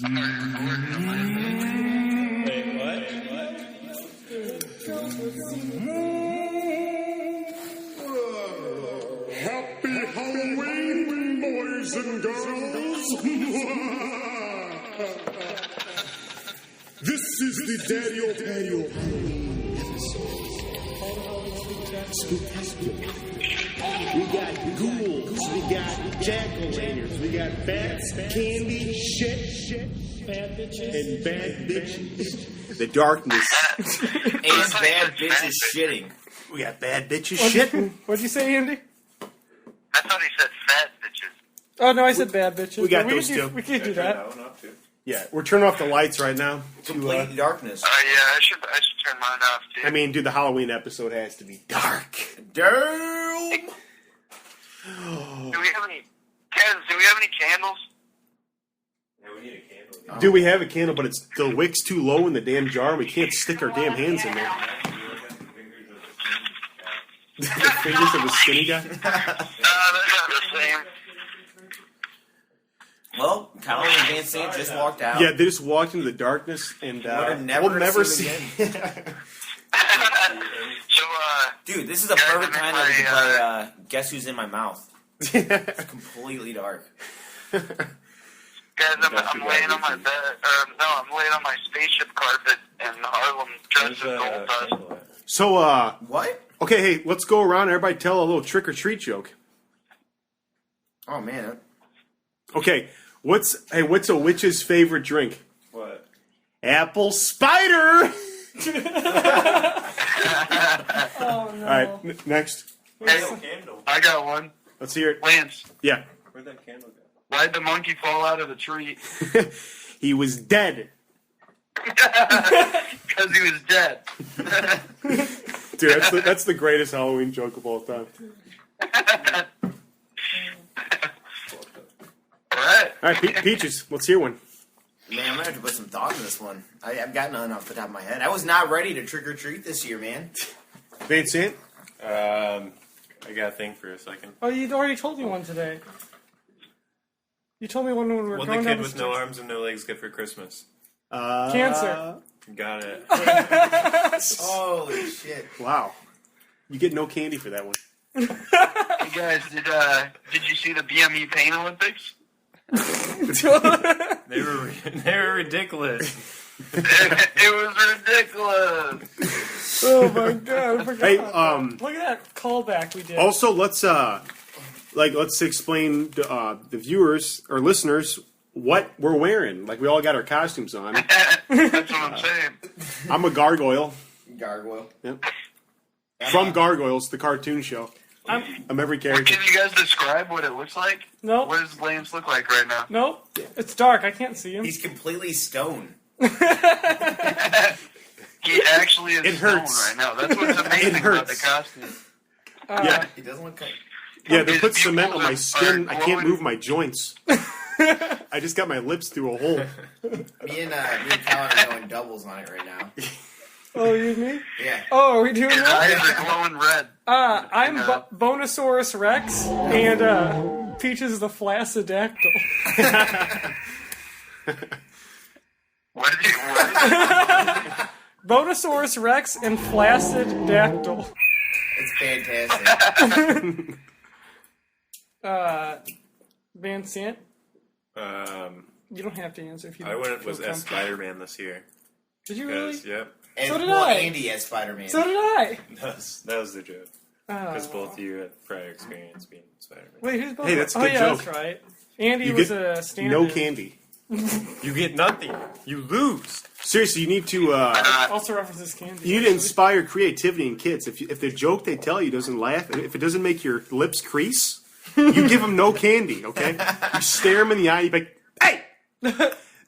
Wait, what? Happy Halloween, boys and girls! This is the Daddio Halloween episode. Spectacular. We got ghouls, we got jack-o'-lanterns, we got bats, candy, shit, Bad bitches. and bad bitches. The darkness. Ace bad bitches shitting. We got bad bitches shitting. What'd you say, Andy? I thought he said fat bitches. Oh, no, I said bad bitches. We got But those too. We can't do that. That one up too. Yeah, we're turning off the lights right now. Complete darkness. Yeah, I should turn mine off too. I mean, dude, the Halloween episode has to be dark. Damn! Do we have any? Kez, do we have any candles? Yeah, we need a candle. Do we have a candle, but it's the wick's too low in the damn jar. We can't stick our damn hands in there. The fingers of the skinny guy. That's not the same. Well, Colin and Van Sant just walked out. Yeah, they just walked into the darkness, and We're we'll never see see. them again. So, Dude, this is a perfect time that we can play Guess Who's in My Mouth. It's completely dark. guys, I'm laying on my bed. I'm laying on my spaceship carpet in Harlem, dressed as Goldust. So, What? okay, hey, let's go around. Everybody tell a little trick or treat joke. Oh, man. Okay, what's a witch's favorite drink? What? Apple cider. Oh, no. All right, next. Hey, Candle. I got one. Let's hear it. Lance, Yeah, Where'd that candle go? why'd the monkey fall out of the tree? he was dead. Because he was dead. Dude, that's the greatest Halloween joke of all time. Alright. All right, Peaches, let's hear one. Man, I'm going to have to put some thought in this one. I've got none off the top of my head. I was not ready to trick or treat this year, man. Van Sant? I gotta think for a second. Oh, you already told me one today. You told me one when we were What going the down kid the with no stairs. arms and no legs get for Christmas? Cancer. Got it. Holy shit. Wow. You get no candy for that one. You guys, did you see the BME Pain Olympics? They were ridiculous. It was ridiculous. Oh my god, I forgot. Hey, Look at that callback we did. also let's explain to the viewers or listeners what we're wearing. Like we all got our costumes on. That's what I'm saying. I'm a gargoyle. Gargoyle. Yep. From Gargoyles, the cartoon show. I'm every character. Can you guys describe what it looks like? Nope. What does Lance look like right now? Nope. It's dark. I can't see him. He's completely stoned. He actually is It stoned hurts. right now. That's what's amazing about the hurts. costume. Yeah, He doesn't look like... yeah. They His put cement on my pupils skin. are I can't glowing. move my joints. I just got my lips through a hole. Me and Colin are going doubles on it right now. Oh, you and me? Yeah. Oh, are we doing His that? eyes are glowing red. I'm Bone-asaurus Rex, and Peaches the Flaccidactyl. What did you? Bone-asaurus Rex and Flaccidactyl. It's fantastic. Van Sant, Um, you don't have to answer if you I don't went feel with as comfortable. Spider-Man this year. Did you really? Because, yep, And So did well, I. Andy as Spider-Man. So did I. that was the joke. Because Oh. both of you had prior experience being Spider-Man. Wait, who's both? Hey, that's a oh good yeah, joke. that's right. Andy You was get a stand. no candy. You get nothing. You lose. Seriously, you need to Also references candy. you need to inspire creativity in kids. If the joke they tell you doesn't laugh, if it doesn't make your lips crease, you give them no candy. Okay, you stare them in the eye. You be like, "Hey,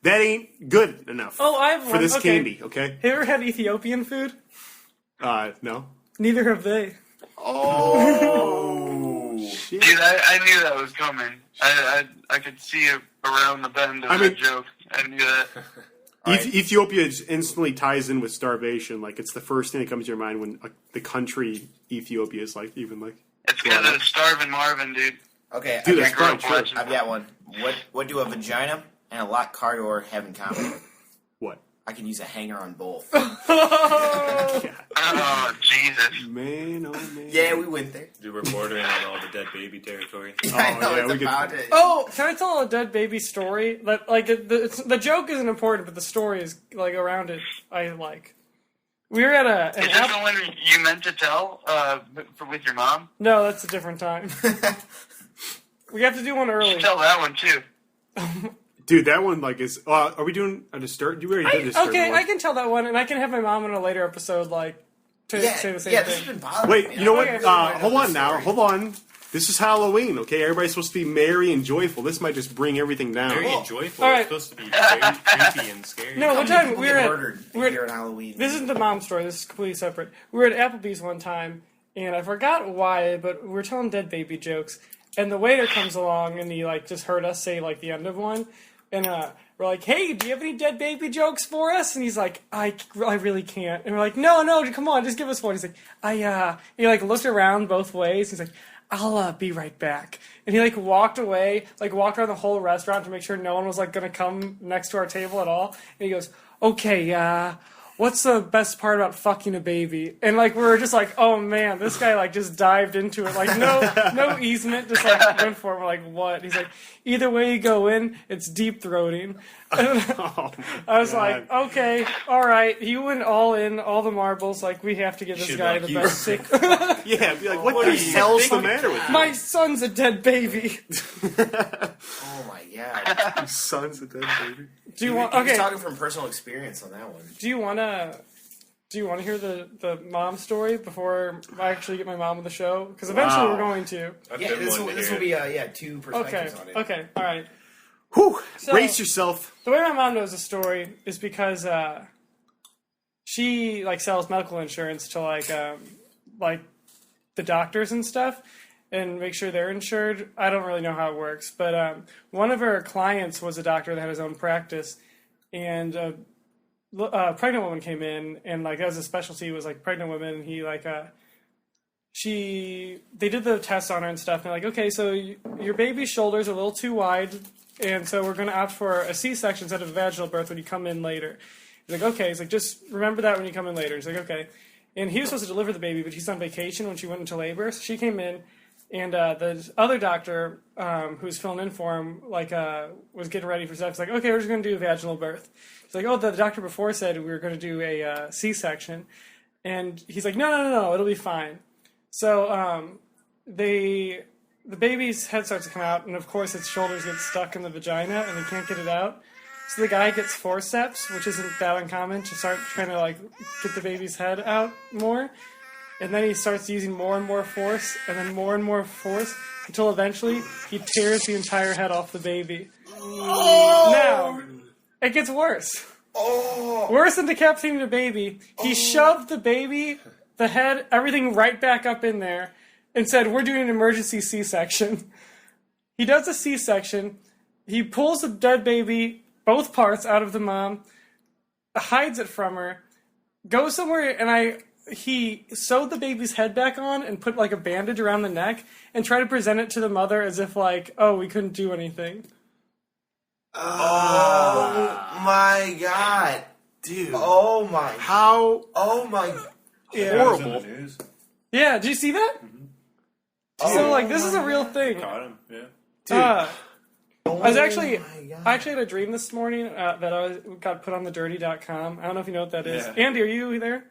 that ain't good enough Oh, I have for one. this Okay. candy." Okay, Have you ever had Ethiopian food? no. Neither have they. Oh shit! Dude, I knew that was coming. I could see it around the bend of that joke. I knew that. Ethiopia instantly ties in with starvation. Like it's the first thing that comes to your mind when the country Ethiopia is like even like. It's because of Starvin' Marvin, dude. Okay, Dude, I that's got, probably true. I've got one. What do a vagina, and a locked car door have in common? What? I can use a hanger on both. Oh, Jesus. Man, oh man. Yeah, we went there. Dude, we're bordering on all the dead baby territory. I know, yeah, it's we could- about it. Oh, can I tell a dead baby story? That like the joke isn't important, but the story is like around it. I like. We were at an Is this the one you meant to tell with your mom? No, that's a different time. We have to do one You early. should tell that one, too. Dude, that one like is. Are we doing a disturb? You already did a disturb. Okay, one. I can tell that one, and I can have my mom in a later episode like to say the same this has thing. been bothering Wait, me. you know what? Okay. Hold on now. Hold on. This is Halloween, okay? Everybody's supposed to be merry and joyful. This might just bring everything down. Very Well, enjoyable. all right. It's supposed to be very creepy and scary. No, one time People we get were at murdered we're here at, on Halloween. this isn't the mom story. This is completely separate. We were at Applebee's one time, and I forgot why, but we were telling dead baby jokes, and the waiter comes along, and he like just heard us say like the end of one, and we're like, "Hey, do you have any dead baby jokes for us?" And he's like, "I really can't." And we're like, "No, come on, just give us one." He's like, He like looked around both ways. He's like, "I'll be right back." And he like walked away, like walked around the whole restaurant to make sure no one was like gonna come next to our table at all. And he goes, "Okay, what's the best part about fucking a baby?" And like we were just like, "Oh man, this guy like just dived into it, like no easement, just like went for it." We're like, "What?" He's like, "Either way you go in, it's deep throating." Oh, I was God. like, "Okay, all right." He went all in, all the marbles. Like we have to give this Should guy like the you. best sick. Yeah, be like, what What the are you hell's the thinking? matter with you? My son's a dead baby. Oh my god. Your son's a dead baby. Do you He want? was Okay. talking from personal experience on that one. Do you wanna hear the mom story before I actually get my mom on the show? Because eventually Wow. we're going to. I've Yeah, been this wanting will, to this hear will be it. two Okay. perspectives on it. Okay. All right. Whew. So- Brace yourself. The way my mom knows the story is because she like sells medical insurance to like the doctors and stuff, and make sure they're insured. I don't really know how it works, but one of her clients was a doctor that had his own practice, and a pregnant woman came in, and like that was his specialty was like pregnant women. And he like they did the tests on her and stuff, and they're like, okay, so your baby's shoulders are a little too wide, and so we're going to opt for a C-section instead of a vaginal birth when you come in later. He's like, okay. He's like, just remember that when you come in later. He's like, okay. And he was supposed to deliver the baby, but he's on vacation when she went into labor. So she came in, and the other doctor who was filling in for him, like, was getting ready for stuff. He's like, okay, we're just going to do a vaginal birth. He's like, oh, the doctor before said we were going to do a C-section. And he's like, no, it'll be fine. So the baby's head starts to come out, and of course its shoulders get stuck in the vagina, and they can't get it out. So the guy gets forceps, which isn't that uncommon, to start trying to like get the baby's head out more. And then he starts using more and more force, and more force, until eventually he tears the entire head off the baby. Now, it gets worse. Worse than decapitating a baby. He shoved the baby, the head, everything right back up in there, and said, we're doing an emergency C-section. He does a C-section. He pulls the dead baby, both parts, out of the mom, hides it from her, goes somewhere, and he sewed the baby's head back on and put like a bandage around the neck and tried to present it to the mother as if like, oh, we couldn't do anything. Oh my god. Dude. Oh my. How Oh my. Yeah. horrible. Yeah, did you see that? So like, this is a real thing. Caught him, yeah. Dude. I was actually, my God. I actually had a dream this morning that got put on the dirty.com. I don't know if you know what that is. Yeah. Andy, are you there?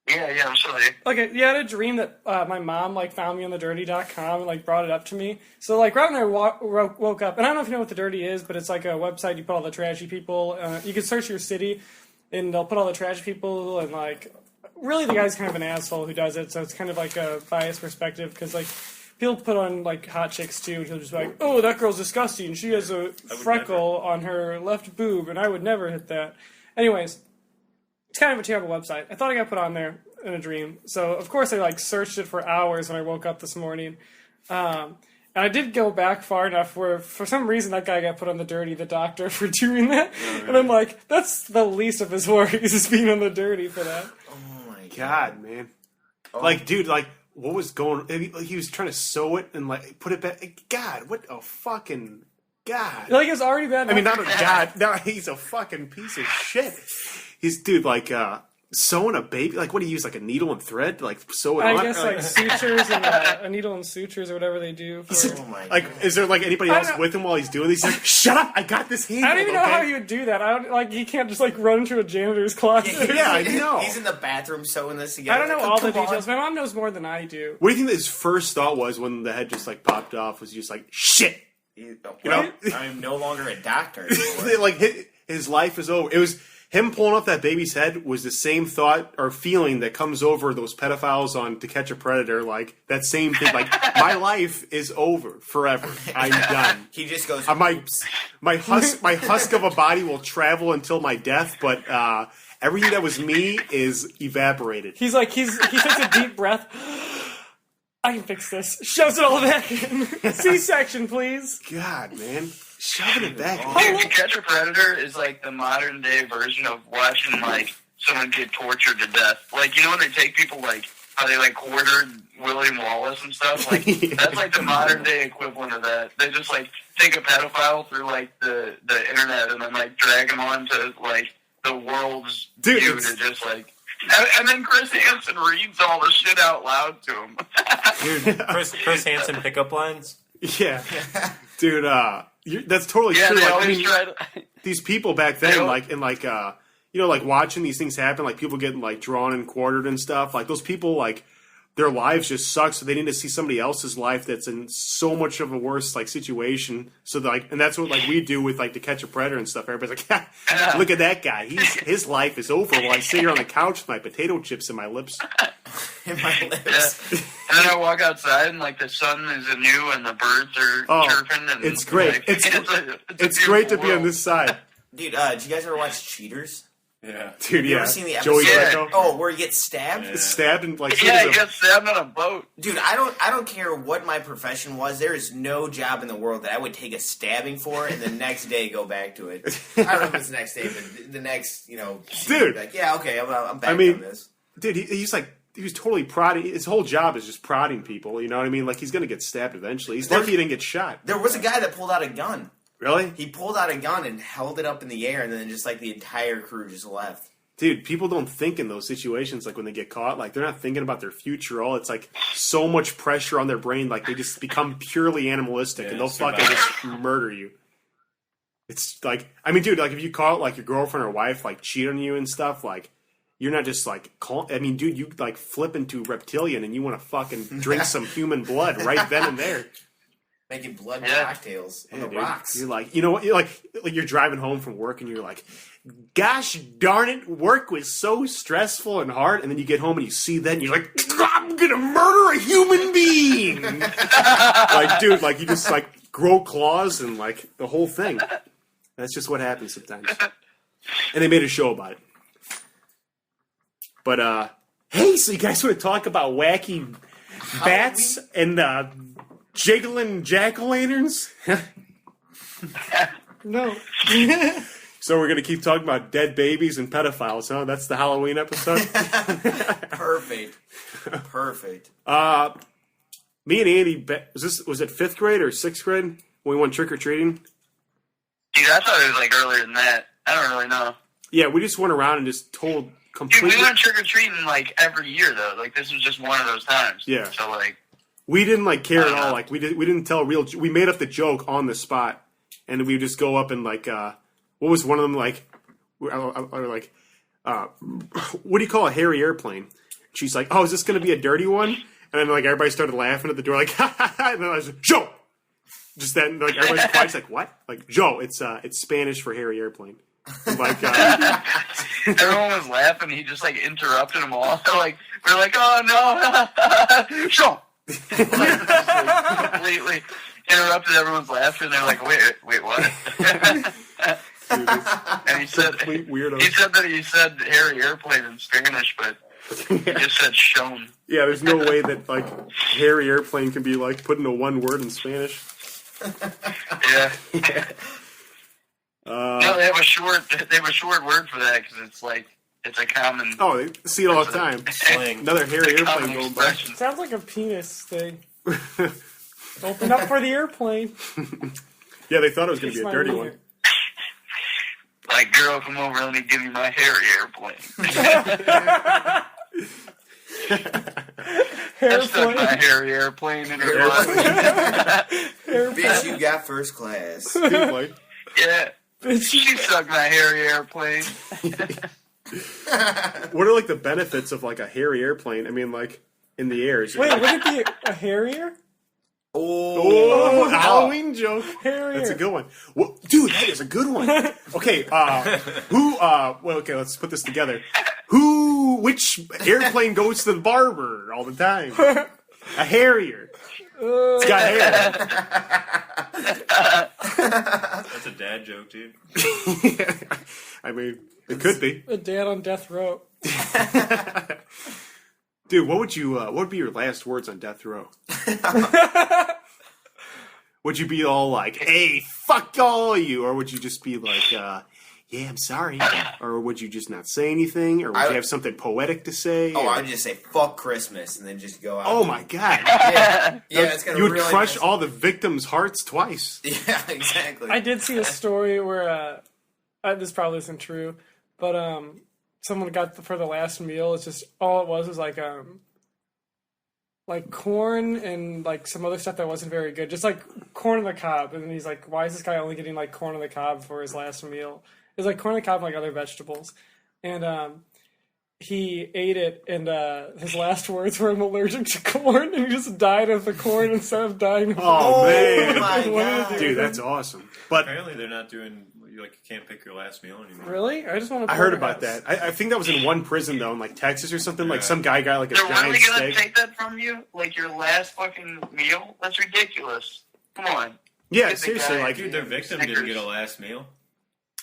Yeah, I'm sorry. Okay, yeah, I had a dream that my mom like found me on the dirty.com and like brought it up to me. So like right when I woke up, and I don't know if you know what the dirty is, but it's like a website you put all the trashy people. You can search your city, and they'll put all the trashy people, and like really the guy's kind of an asshole who does it. So it's kind of like a biased perspective because like he'll put on like hot chicks too, and he'll just be like, oh, that girl's disgusting. She has a freckle on her left boob, and I would never hit that. Anyways. It's kind of a terrible website. I thought I got put on there in a dream. So, of course, I like searched it for hours when I woke up this morning. And I did go back far enough where, for some reason, that guy got put on the dirty, the doctor, for doing that. And I'm like, that's the least of his worries, is being on the dirty for that. Oh my god. God, man. Like, dude, like, what was going on? He was trying to sew it and, like, put it back. God, what a fucking God. Like, it's already bad. I mean, not a god. No, he's a fucking piece of shit. He's, dude, like, sewing a baby. Like, what do you use? Like a needle and thread? Like, sew it on? I guess, like, sutures and a needle and sutures or whatever they do. For... Oh my like, God. is there, like, anybody else with him while he's doing this? He's like, shut up! I got this handled, I don't even know how he would do that. I don't, like, he can't just, like, run into a janitor's closet. Yeah, I know. He's in the bathroom sewing this together. I don't know all the Come on. details. My mom knows more than I do. What do you think that his first thought was when the head just, like, popped off? Was he just like, shit! You know? I'm no longer a doctor anymore. Like, his life is over. It was him pulling off that baby's head was the same thought or feeling that comes over those pedophiles on To Catch a Predator. Like, that same thing. Like, my life is over forever. I'm done. He just goes, My husk of a body will travel until my death, but everything that was me is evaporated. He takes a deep breath. I can fix this. Shoves it all back in. C-section, please. God, man. Shoving it back. Dude, To Catch a Predator is like the modern day version of watching like someone get tortured to death. Like, you know when they take people, like how they like quartered William Wallace and stuff? Like that's like the modern day equivalent of that. They just like take a pedophile through like the internet and then like drag him onto like the world's view to just like. And then Chris Hansen reads all the shit out loud to him. Dude, Chris Hansen pickup lines? Yeah. Dude, that's totally true. They Like, always I mean, try to... these people back then, like, and like, you know, like watching these things happen, like people getting like drawn and quartered and stuff. Like those people, like their lives just suck, so they need to see somebody else's life that's in so much of a worse like situation. So like, and that's what like we do with like To Catch a Predator and stuff. Everybody's like, look at that guy. His life is over. While I sit here on the couch with my potato chips in my lips. in my lips. Yeah. And then I walk outside and like the sun is anew and the birds are chirping. And it's great. Like, it's great to be world. on this side. Dude, did you guys ever watch Cheaters? Yeah. Dude, You yeah. ever seen the episode? Joey Yeah. Greco. Oh, where he gets stabbed? Yeah. Stabbed and like Yeah, he got stabbed on a boat. Dude, I don't care what my profession was. There is no job in the world that I would take a stabbing for and the next day go back to it. I don't know if it's the next day, but the next, Dude. like, yeah, okay, I'm back I mean, on this. dude, he was totally prodding. His whole job is just prodding people. You know what I mean? Like he's gonna get stabbed eventually. He's lucky he didn't get shot. There was a guy that pulled out a gun. Really? He pulled out a gun and held it up in the air, and then just like the entire crew just left. Dude, people don't think in those situations, like when they get caught, like they're not thinking about their future. All it's like so much pressure on their brain, like they just become purely animalistic, and they'll fucking just murder you. It's like, I mean, dude, like if you call like your girlfriend or wife like cheat on you and stuff, like you're not just like, I mean, dude, you like flip into reptilian and you want to fucking drink some human blood right then and there. Making blood cocktails on the Dude, rocks. you're like, you know what? You're like you're driving home from work and you're like, gosh darn it, work was so stressful and hard. And then you get home and you see that and you're like, I'm gonna murder a human being. Like, dude, like you just like grow claws and like the whole thing. That's just what happens sometimes. And they made a show about it. But hey, so you guys want to talk about wacky bats and jiggling jack-o'-lanterns? No. So we're going to keep talking about dead babies and pedophiles, huh? That's the Halloween episode? Perfect. Perfect. Me and Andy, was it 5th grade or 6th grade when we went trick-or-treating? Dude, I thought it was like earlier than that. I don't really know. Yeah, we just went around and just told Dude, completely... we went trick-or-treating like every year, though. Like, this was just one of those times. Yeah. So, like... We didn't like care at all. Like we didn't tell real. We made up the joke on the spot, and we would just go up and like, what was one of them like? Like, what do you call a hairy airplane? She's like, oh, is this going to be a dirty one? And then like everybody started laughing at the door, like, ha ha ha. And then I was like, Joe. Just then, like everybody's quiet. It's like, what? Like Joe. It's Spanish for hairy airplane. And, like, everyone was laughing. He just like interrupted them all. We're like, oh no, Joe. Completely interrupted everyone's laughter, and they're like, "Wait, what?" dude, and he said, weirdo. "He said that he said hairy airplane in Spanish, but he just said shown." Yeah, there's no way that like hairy airplane can be like put into one word in Spanish. Yeah. No, they have a short word for that because it's like it's a common. Oh, they see it all the time. Slang. Another hairy it's a airplane common going by. expression. Sounds like a penis thing. Open up for the airplane. Yeah, they thought it was going to be a my dirty wiener. one. Like, girl, come over, let me give you my hairy airplane. I stuck my hairy airplane in her butt. Bitch, you got first class. Dude, like, Yeah. She sucked my hairy airplane. what are like the benefits of like a hairy airplane? I mean, like in the air. Wait, would it be a harrier? Oh, Halloween joke. Harrier. That's a good one. Well, dude, that is a good one. Okay, well, okay, let's put this together. Which airplane goes to the barber all the time? A Harrier. It's got hair. That's a dad joke, dude. I mean, it could be. A dad on death row. Dude, what would be your last words on death row? Would you be all like, hey, fuck all of you? Or would you just be like, yeah, I'm sorry? Or would you just not say anything? Or would you have something poetic to say? Oh, I would just say, fuck Christmas, and then just go out. Oh, my God. Yeah, it's gonna You would really crush nice. all the victims' hearts twice. Yeah, exactly. I did see a story where this probably isn't true, but someone got for the last meal. It's just all it was like corn and like some other stuff that wasn't very good, just like corn on the cob. And then he's like, "Why is this guy only getting like corn on the cob for his last meal?" It's like corn on the cob and like other vegetables, and he ate it, and his last words were, "I'm allergic to corn," and he just died of the corn instead of dying of Oh, man. my God. Dude, that's awesome. But Apparently, they're not doing. You can't pick your last meal anymore. Really? I just want to. I heard about that. I think that was in one prison, though, in like Texas or something. Like some guy got like a They're giant really gonna steak. take that from you? Like your last fucking meal? That's ridiculous. Come on. Yeah, Get the seriously, guy. like, Dude, their victim didn't get a last meal.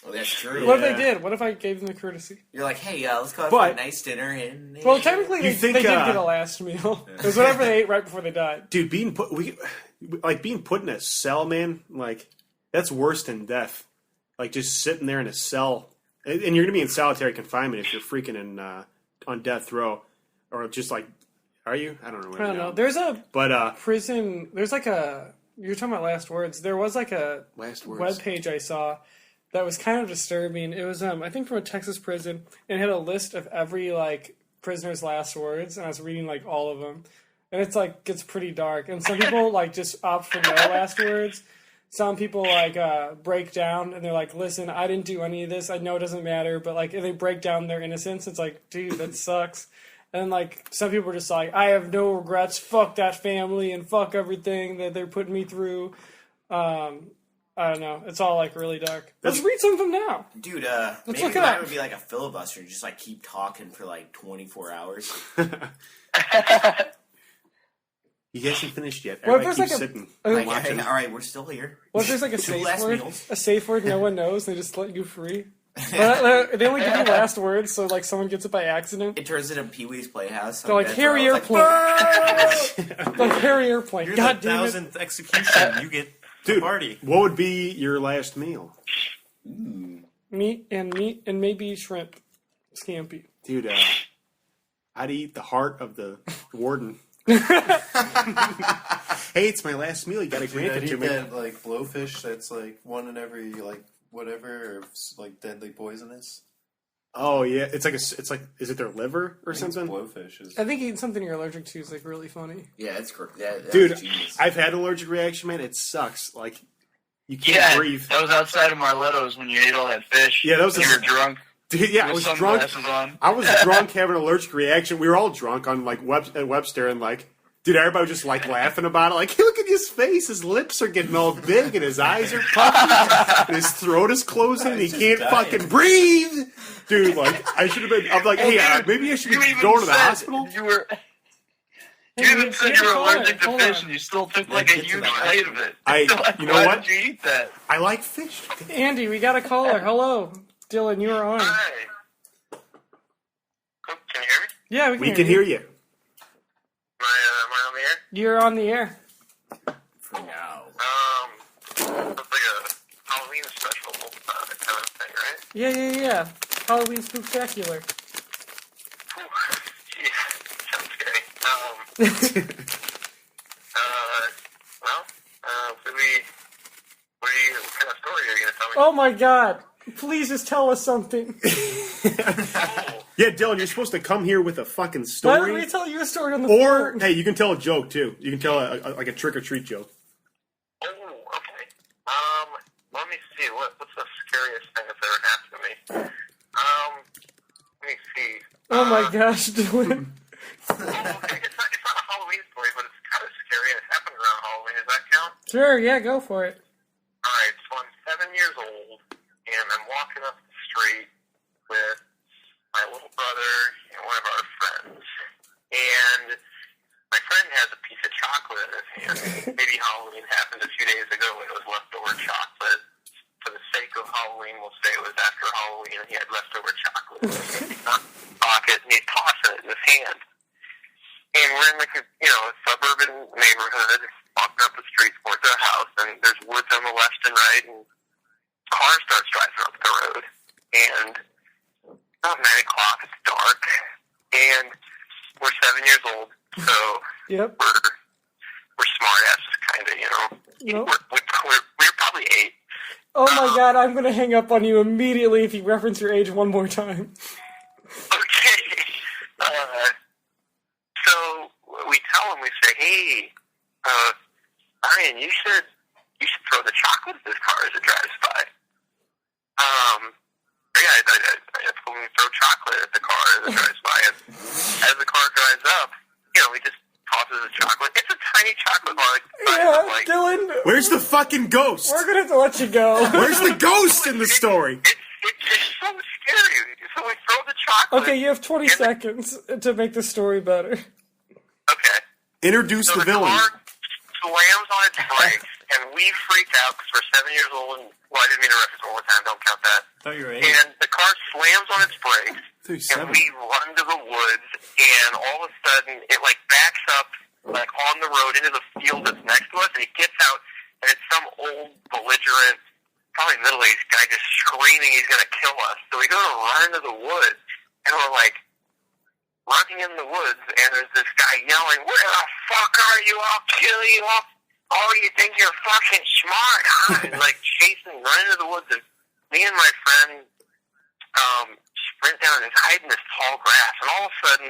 Well, that's true. What if Yeah. they did? What if I gave them the courtesy? You're like, hey, let's go out But- for a nice dinner. And Well, technically, You they think, did get a last meal. It was whatever they ate right before they died. dude, being put in a cell, man, like that's worse than death. Like just sitting there in a cell, and you're gonna be in solitary confinement if you're freaking on death row, or just like, are you? I don't know. I don't know. There's a But prison. There's like a. You're talking about last words. There was like a last words. web page I saw that was kind of disturbing. It was I think from a Texas prison, and it had a list of every like prisoner's last words, and I was reading like all of them, and it's like gets pretty dark. And some people like just opt for no last words. Some people like break down and they're like, "Listen, I didn't do any of this. I know it doesn't matter." But like, if they break down their innocence, it's like, dude, that sucks. And like, some people are just like, "I have no regrets. Fuck that family and fuck everything that they're putting me through." I don't know. It's all like really dark. Let's read some of them now. Dude, look maybe it mine up. would be like a filibuster. Just like keep talking for like 24 hours. He hasn't finished yet. What if Everybody there's keeps like sitting. Like, watching. hey, all right, we're still here. What if there's like a Two safe last word? meals. A safe word no one knows. They just let you free. But they only give you last words, so like someone gets it by accident. It turns into Pee-wee's Playhouse. They're like Death Harry Row. It's Airplane. Like Harry Airplane. You're God the damn it. 1000th execution. You get the Dude, party. what would be your last meal? Meat and maybe shrimp. Scampi. Dude, I'd eat the heart of the warden. Hey, it's my last meal. You gotta grant I'd it to eat me. that like blowfish that's like one in every like whatever, or like deadly poisonous. Oh yeah, it's like is it their liver or I think it's something? blowfish is. I think eating something you're allergic to is like really funny. Yeah, it's correct. That Dude, was genius. I've had an allergic reaction, man. It sucks. Like you can't Yeah, breathe. that was outside of Marletto's when you ate all that fish. Yeah, that was You a- were drunk. Dude, yeah, I With was drunk. sunglasses on. I was drunk, having an allergic reaction. We were all drunk on like at Webster, and like, dude, everybody was just like laughing about it. Like, hey, look at his face. His lips are getting all big, and his eyes are puffy, and his throat is closing, and he can't fucking breathe. Dude, like, I should have been. I'm like, hey, maybe I should be You even going to the said hospital. You were. Hey, You even said you were allergic to Hold fish, on. and you still took like a get to huge that. bite of it. You know Why what? did you eat that? I like fish. Andy, we got a caller. Hello. Dylan, you are on. Hi. Can you hear me? Yeah, we We can hear you. Am I on the air? You're on the air. For now. It's like a Halloween special kind of thing, right? Yeah. Halloween Spooktacular. Yeah, sounds scary. Well, what are you Oh my god. Please just tell us something. Yeah, Dylan, you're supposed to come here with a fucking Why don't story. we tell you a story on the Or, phone? hey, you can tell a joke, too. You can tell like a trick-or-treat joke. Oh, okay. Let me see. What's the scariest thing that's ever happened to me? Let me see. Oh my gosh, Dylan. Oh, okay. It's not a Halloween story, but it's kind of scary, and it happened around Halloween. Does that count? Sure, yeah, go for it. Alright, so I'm 7 years old, and I'm walking up the street with my little brother and one of our friends. And my friend has a piece of chocolate in his hand. Maybe Halloween happened a few days ago when it was leftover chocolate. For the sake of Halloween, we'll say it was after Halloween and he had leftover chocolate. He's not in his pocket and he's tossing it in his hand. And we're in like a suburban neighborhood, walking up the street towards our house, and there's woods on the left and right, and a car starts driving up the road. And about 9 o'clock, it's dark, and we're 7 years old, so Yep. we're smart asses, kind of, Nope. We're probably 8. Oh my god, I'm gonna hang up on you immediately if you reference your age one more time. Okay. So we tell him, we say, hey, Ryan, you should throw the chocolate at this car as it drives by. I told him to throw chocolate at the car as it drives by. And as the car drives up, he just tosses the chocolate. It's a tiny chocolate bar. Yeah, Dylan, Where's the fucking ghost? we're gonna have to let you go. Where's the ghost in the story? It's so scary. So we throw the chocolate. Okay, you have 20 seconds to make the story better. Okay. Introduce So the villain. car slams on its brakes, and we freak out because we're 7 years old. And, I didn't mean to reference one more time. Don't count that. I thought you were 8. And the car slams on its brakes, and 37. we run to the woods, and all of a sudden, it, backs up, on the road into the field that's next to us, and it gets out, and it's some old, belligerent, probably middle-aged guy just screaming he's going to kill us. So we go to run into the woods, and we're, running in the woods, and there's this guy yelling, where the fuck are you? I'll kill you. Oh, you think you're fucking smart, huh? And, chasing, running into the woods, and me and my friend sprint down and hide in this tall grass, and all of a sudden,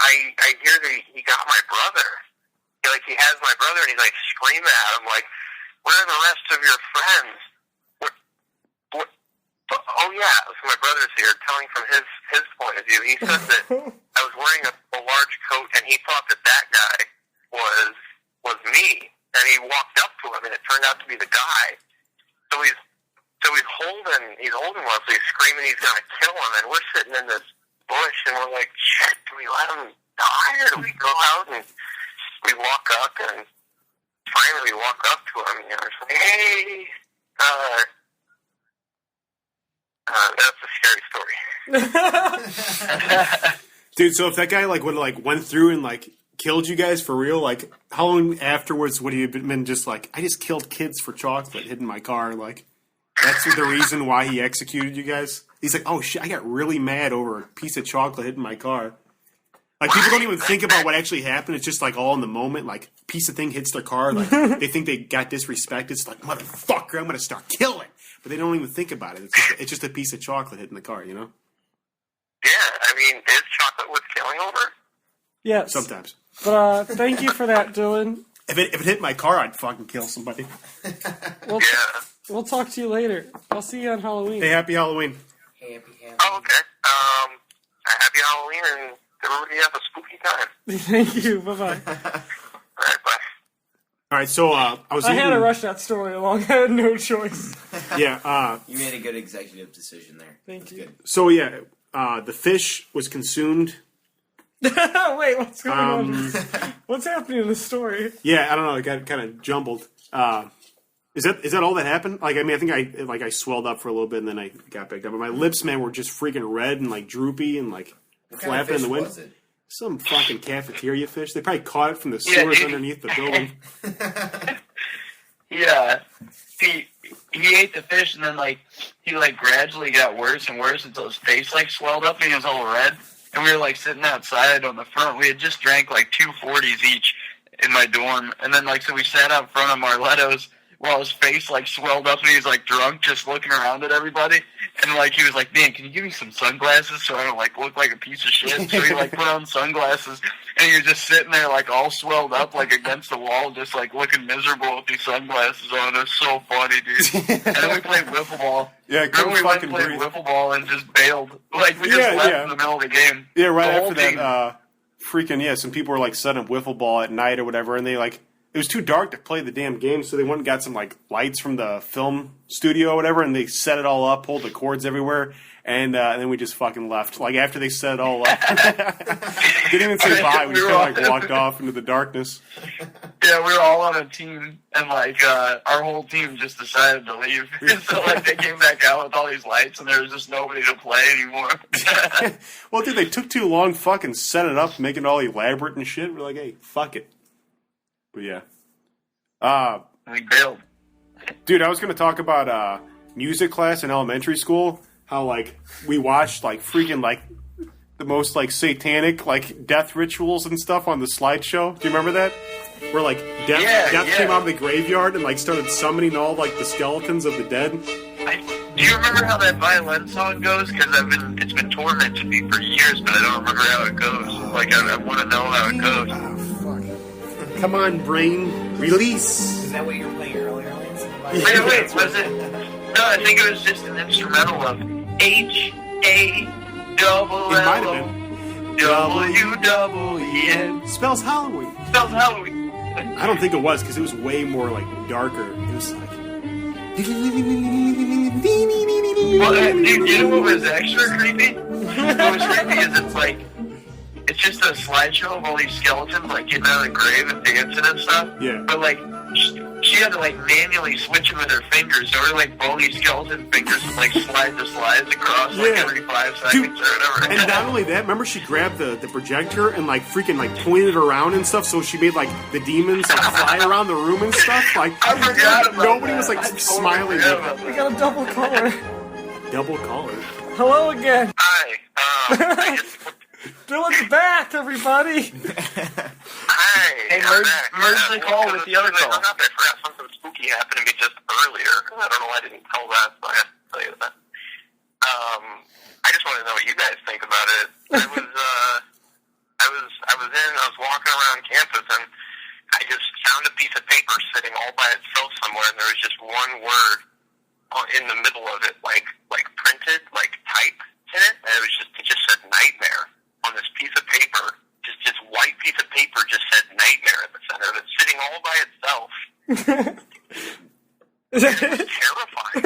I hear that he got my brother. He has my brother, and he's, screaming at him, where are the rest of your friends? Oh, yeah, so my brother's here, telling from his point of view. He said that I was wearing a large coat, and he thought that guy was me. And he walked up to him, and it turned out to be the guy. So he's holding Leslie, screaming he's going to kill him, and we're sitting in this bush, and we're like, shit, do we let him die, or do we go out? And we walk up, and finally we walk up to him, and we're like, hey, that's a scary story. Dude, so if that guy would went through and killed you guys for real, how long afterwards would he have been just I just killed kids for chocolate hid in my car, that's the reason why he executed you guys? He's like, oh shit, I got really mad over a piece of chocolate hid in my car. People don't even think about what actually happened. It's just all in the moment. Piece of thing hits their car. They think they got disrespected. It's motherfucker, I'm gonna start killing. But they don't even think about it. It's just a piece of chocolate hitting the car, Yeah, I mean, is chocolate worth killing over? Yes. Sometimes. But thank you for that, Dylan. If it hit my car, I'd fucking kill somebody. We'll talk to you later. I'll see you on Halloween. Hey, happy Halloween. Happy. Oh, okay. Happy Halloween, and everybody have a spooky time. Thank you. Bye-bye. All right, bye. All right, so I had to rush that story along. I had no choice. Yeah. You made a good executive decision there. Thank you. Good. So yeah, the fish was consumed. Wait, what's going on? What's happening in the story? Yeah, I don't know. It got kind of jumbled. Is that all that happened? I think I swelled up for a little bit and then I got back up. But my lips, man, were just freaking red and droopy and flapping in the wind. Was it? Some fucking cafeteria fish. They probably caught it from the sewers underneath the building. Yeah. He ate the fish and then he gradually got worse and worse until his face swelled up and he was all red. And we were sitting outside on the front. We had just drank 2 40s each in my dorm. And then so we sat out front of Marletto's while his face like swelled up and he was like drunk, just looking around at everybody. And like he was like, "Man, can you give me some sunglasses so I don't like look like a piece of shit?" So he like put on sunglasses, and he was just sitting there like all swelled up, like against the wall, just like looking miserable with these sunglasses on. It was so funny, dude. And then we played wiffle ball. Yeah, Remember we went and played wiffle ball and just bailed. Like we just left in the middle of the game. Yeah, right The after that, some people were like setting up wiffle ball at night or whatever, and they like it was too dark to play the damn game, so they went and got some like lights from the film studio or whatever, and they set it all up, pulled the cords everywhere, and then we just fucking left. Like after they set it all up, didn't even say bye. We just kind of like walked off into the darkness. Yeah, we were all on a team, and like our whole team just decided to leave. So like they came back out with all these lights, and there was just nobody to play anymore. Well, dude, they took too long, fucking set it up, making it all elaborate and shit. We're like, hey, fuck it. But yeah, We bailed. dude, I was gonna talk about music class in elementary school. How like we watched like freaking like the most like satanic like death rituals and stuff on the slideshow. Do you remember that? Where like death came out of the graveyard and like started summoning all like the skeletons of the dead. Do you remember how that violin song goes? Because it's been tormented me for years, but I don't remember how it goes. Like I want to know how it goes. Oh fuck! Come on, brain, release. Is that what you were playing earlier, Lance? Wait, was it? No, I think it was just an instrumental of H-A-double-L-O. It might have been. W-double-E-N. Spells Halloween. Spells Halloween. I don't think it was because it was way more like darker. It was like. Well, dude, you know what was extra creepy? What was creepy is it's just a slideshow of all these skeletons like getting out of the grave and dancing and stuff. Yeah. But like she had to like manually switch them with her fingers. There were like bony skeleton fingers and like slide the slides across like every 5 seconds or whatever. And not only that, remember she grabbed the projector and like freaking like pointed it around and stuff, so she made like the demons like fly around the room and stuff. Like I forgot about nobody that. was like I totally smiling. forgot about that. We got a double caller. Double collar. Hello again. Hi. Dylan's back, everybody. Hi. Hey, merge the call with the other call. I forgot something spooky happened to me just earlier. I don't know why I didn't tell that, so I have to tell you that. I just want to know what you guys think about it. I was walking around campus and I just found a piece of paper sitting all by itself somewhere, and there was just one word in the middle of it, like printed, like type in it, and it just said nightmare on this piece of paper. Just white piece of paper just said nightmare at the center of it, sitting all by itself. It was terrifying.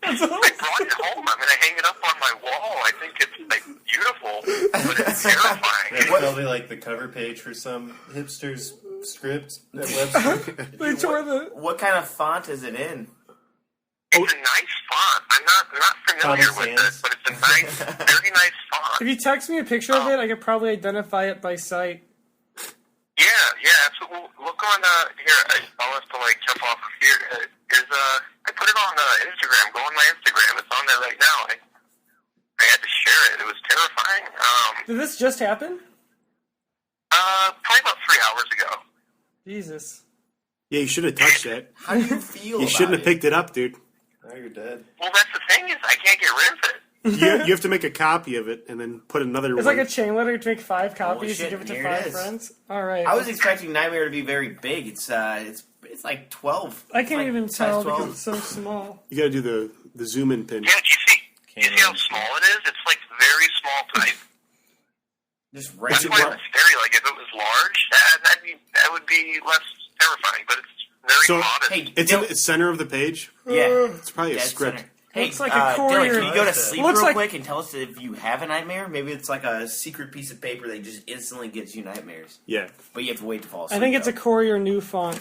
I brought it home. I'm going to hang it up on my wall. I think it's like beautiful, but it's terrifying. That's probably like the cover page for some hipster's script website. They tore the. What kind of font is it in? It's a nice font. I'm not familiar Common with Sans. it, but it's a nice, very nice font. If you text me a picture of it, I could probably identify it by sight. Yeah. So look on here. I'll have to like jump off of here. I put it on Instagram. Go on my Instagram. It's on there right now. I had to share it. It was terrifying. Did this just happen? Probably about 3 hours ago. Jesus. Yeah, you should have touched that. How do you feel? You shouldn't have picked it up, dude. Now you're dead. Well, that's the thing is I can't get rid of it. You have to make a copy of it and then put another It's one. like a chain letter to make 5 copies shit, and give it to here it 5 is. friends. All right. I was expecting Nightmare to be very big. It's like 12. I can't It's like even size tell 12. because it's so small. You got to do the zoom in pin. Yeah, do you see how small it is? It's like very small type. Just That's regular. why it's scary. Like if it was large, that would be less terrifying. But it's very So modest. Hey, it's in the center of the page. Yeah. It's probably a Dead script. center. Hey, Looks like a Dylan, courier. can you go to sleep Looks real like- quick and tell us if you have a nightmare? Maybe it's like a secret piece of paper that just instantly gives you nightmares. Yeah. But you have to wait to fall asleep. I think it's a though. Courier new font.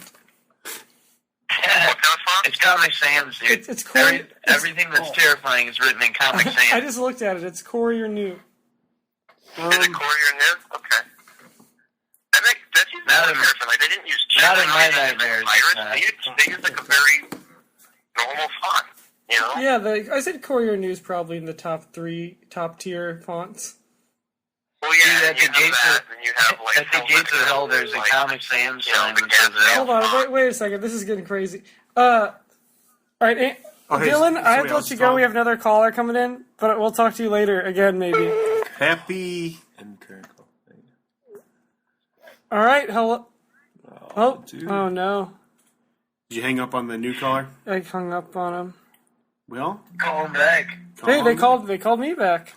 What kind of font? It's Comic Sans, dude. It's Courier. Everything that's terrifying is written in Comic Sans. I just looked at it. It's Courier new. Is it Courier New? Okay. That's even Not more in- terrifying. Like, they didn't use not in Gemini, my they didn't use nightmares. Virus. They used like a very normal font, you know? Yeah, I said Courier News probably in the top tier fonts. Well, yeah, Dude, at you the have gates that, of- and you have, like, At the gates of hell, there's a like, Comic Sans you know, sign the that says Gatsby. Hold on, wait a second. This is getting crazy. All right, hey, Dylan, I have somebody to else let you is go. We calling. have another caller coming in, but we'll talk to you later again, maybe. Happy. All right, hello. Oh, dude. oh no. Did you hang up on the new caller? I hung up on him. Well, call him back. Hey, they called me back.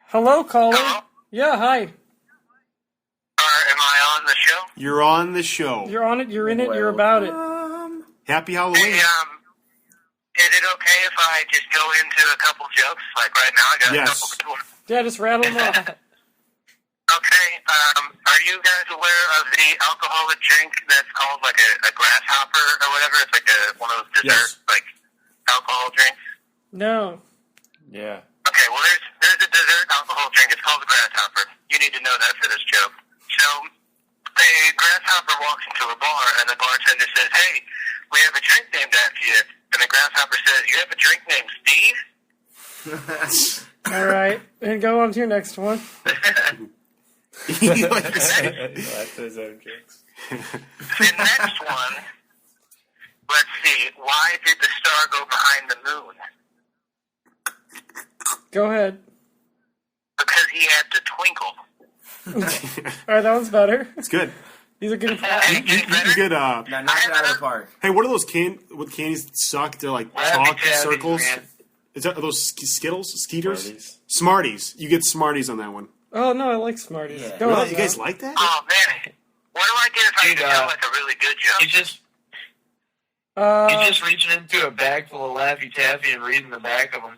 Hello, caller. Hello? Yeah, hi. Am I on the show? You're on the show. You're on it, you're in it, you're about it. Happy Hey, Halloween. is it okay if I just go into a couple jokes? Like right now, I got Yes. a couple good ones. Yeah, just rattle them off. Okay, are you guys aware of the alcoholic drink that's called like a grasshopper or whatever? It's like one of those dessert, Yes. like, alcohol drinks? No. Yeah. Okay, well, there's a dessert alcohol drink. It's called a grasshopper. You need to know that for this joke. So, a grasshopper walks into a bar, and the bartender says, "Hey, we have a drink named after you." And the grasshopper says, "You have a drink named Steve?" All right, and go on to your next one. That's his own jokes. The next one, let's see. Why did the star go behind the moon? Go ahead. Because he had to twinkle. All right, that one's better. It's good. These are good. Hey, You get Now, knock it out of the park. Hey, what are those with candies that suck? They're like Laffy chalk Taffy, circles. man. Are those Skittles? Skeeters? Smarties. Smarties. You get Smarties on that one. Oh no, I like Smarties. Yeah. Go Really? on, You guys now. like that? Oh, man. What do I get if I Dude, tell like a really good He's joke? just he's just reaching into a bag full of Laffy Taffy and reading the back of them.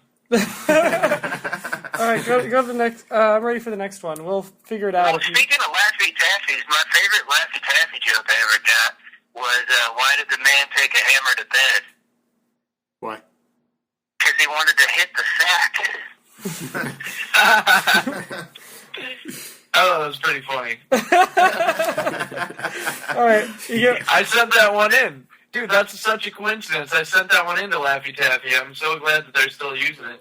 All right, go to the next. I'm ready for the next one. We'll figure it out. Well, if you- speaking of Laffy Taffies, my favorite Laffy Taffy joke I ever got was, why did the man take a hammer to bed? Why? Because he wanted to hit the sack. Oh, that was pretty funny. All right, you get. I sent that one in. Dude, that's such a coincidence. I sent that one into Laffy Taffy. I'm so glad that they're still using it.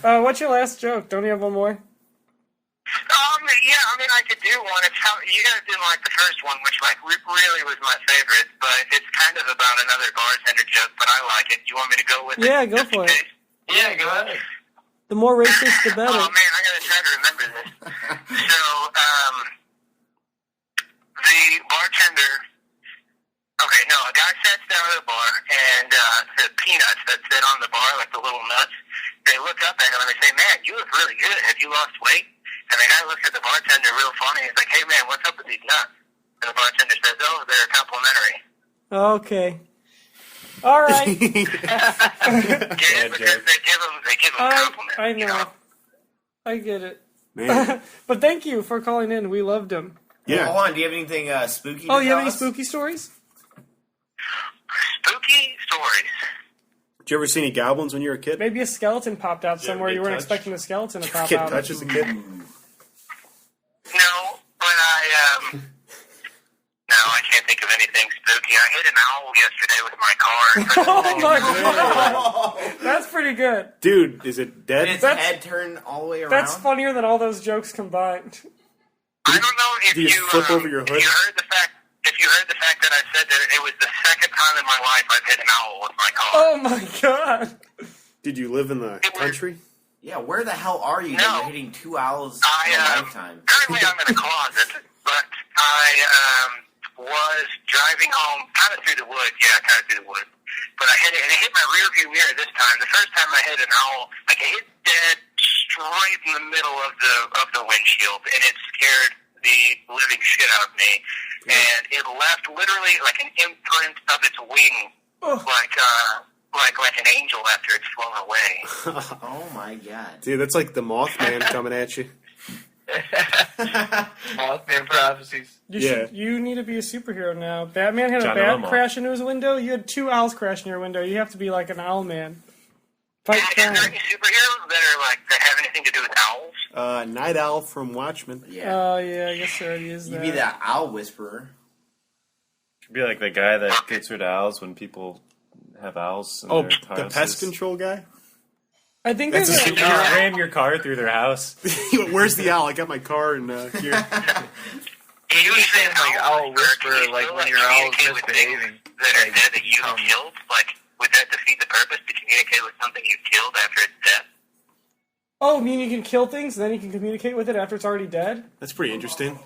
What's your last joke? Don't you have one more? Yeah, I mean, I could do one. It's how you guys didn't like the first one, which like really was my favorite, but it's kind of about another bartender joke, but I like it. You want me to go with it? Yeah, go just in for it. case? Yeah, go ahead. The more racist, the better. Oh man, I gotta try to remember this. So, the bartender. Okay, no, a guy sits down at a bar, and the peanuts that sit on the bar, like the little nuts, they look up at him and they say, "Man, you look really good. Have you lost weight?" And the guy looks at the bartender real funny. He's like, "Hey man, what's up with these nuts?" And the bartender says, "Oh, they're complimentary." Okay. All right. Yeah, because they give them compliments. I you know. I get it. Man. But thank you for calling in. We loved him. Yeah. Hold on, do you have anything spooky? Oh, to you have tell any us? spooky stories? Spooky stories. Did you ever see any goblins when you were a kid? Maybe a skeleton popped out somewhere. get You weren't touched? expecting the skeleton to pop Get out. touched as a kid? No, but no, I can't think of anything spooky. I hit an owl yesterday with my car. Oh my god! That's pretty good. Dude, is it Did dead? its That's- head turn all the way around? That's funnier than all those jokes combined. I don't know if Do you you flip over your if hood? you heard the fact that I said that it was the second time in my life I've hit an owl with my car. Oh my god! Did you live in the country? Yeah, where the hell are you? No. That you're hitting 2 owls I in a lifetime. currently I'm in a closet, but I was driving home kind of through the woods. Yeah, kind of through the woods. But I hit it, and it hit my rear view mirror this time. The first time I hit an owl, like it hit dead straight in the middle of the windshield, and it scared the living shit out of me. And it left literally like an imprint of its wing, like an angel after it's flown away. Oh my god. Dude, that's like the Mothman coming at you. Mothman prophecies. You need to be a superhero now. Batman had a John bat Elmo. crash into his window. You had 2 owls crash in your window. You have to be like an owl man. Fight Is there crime. any superheroes that are like that have anything to do with owls? Night Owl from Watchmen. Yeah. Oh yeah, I guess there already is You'd that. be the owl whisperer. Could be like the guy that gets rid of owls when people have owls. In Oh, their the houses. pest control guy? I think That's there's a You a, ram your car through their house. Where's the owl? I got my car and here. He was saying like owl whisper, like when your owl's Communicate with misbehaving. things that are dead that you killed? Like, would that defeat the purpose to communicate with something you killed after its death? oh, I mean you can kill things, and then you can communicate with it after it's already dead? That's pretty interesting.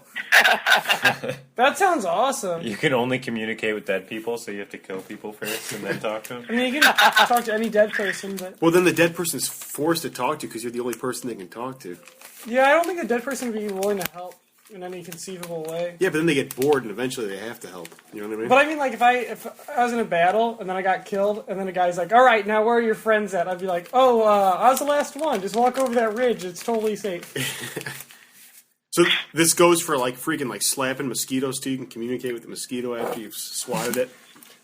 That sounds awesome. You can only communicate with dead people, so you have to kill people first and then talk to them. I mean, you can talk to any dead person, but... Well, then the dead person's forced to talk to because you're the only person they can talk to. Yeah, I don't think a dead person would be willing to help in any conceivable way. Yeah, but then they get bored and eventually they have to help. You know what I mean? But I mean, like, if I was in a battle and then I got killed, and then the guy's like, all right, now where are your friends at? I'd be like, oh, I was the last one. Just walk over that ridge. It's totally safe. So this goes for like freaking like slapping mosquitoes too. You can communicate with the mosquito after you've swatted it.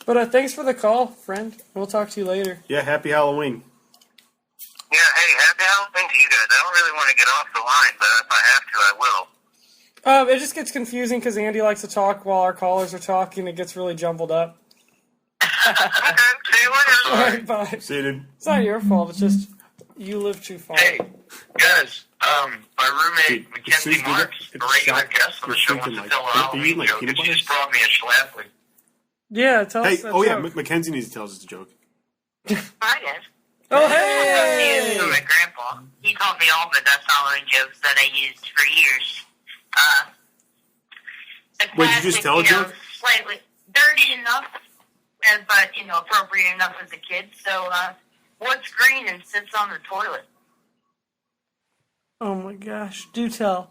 But thanks for the call, friend. We'll talk to you later. Yeah, happy Halloween. Yeah, hey, happy Halloween to you guys. I don't really want to get off the line, but if I have to, I will. It just gets confusing because Andy likes to talk while our callers are talking. It gets really jumbled up. Okay, see you later. All right, bye. See you, dude. It's not your fault. It's just you live too far. Hey, guys, my roommate, Dude, Mackenzie seriously, Marks, it's a regular shot- guest on the you're show, thinking, wants to like, tell a are you Halloween eating, like, joke, peanut and she butter? just brought me a schlafly. Yeah, tell Hey, us that oh yeah, joke. Mackenzie needs to tell us a joke. Hi, guys. Oh, This hey! is my grandpa. He taught me all the best Halloween jokes that I used for years. The Wait, did you just tell a classic, joke? Slightly dirty enough, but, appropriate enough as a kid. So, what's green and sits on the toilet? Oh my gosh, do tell.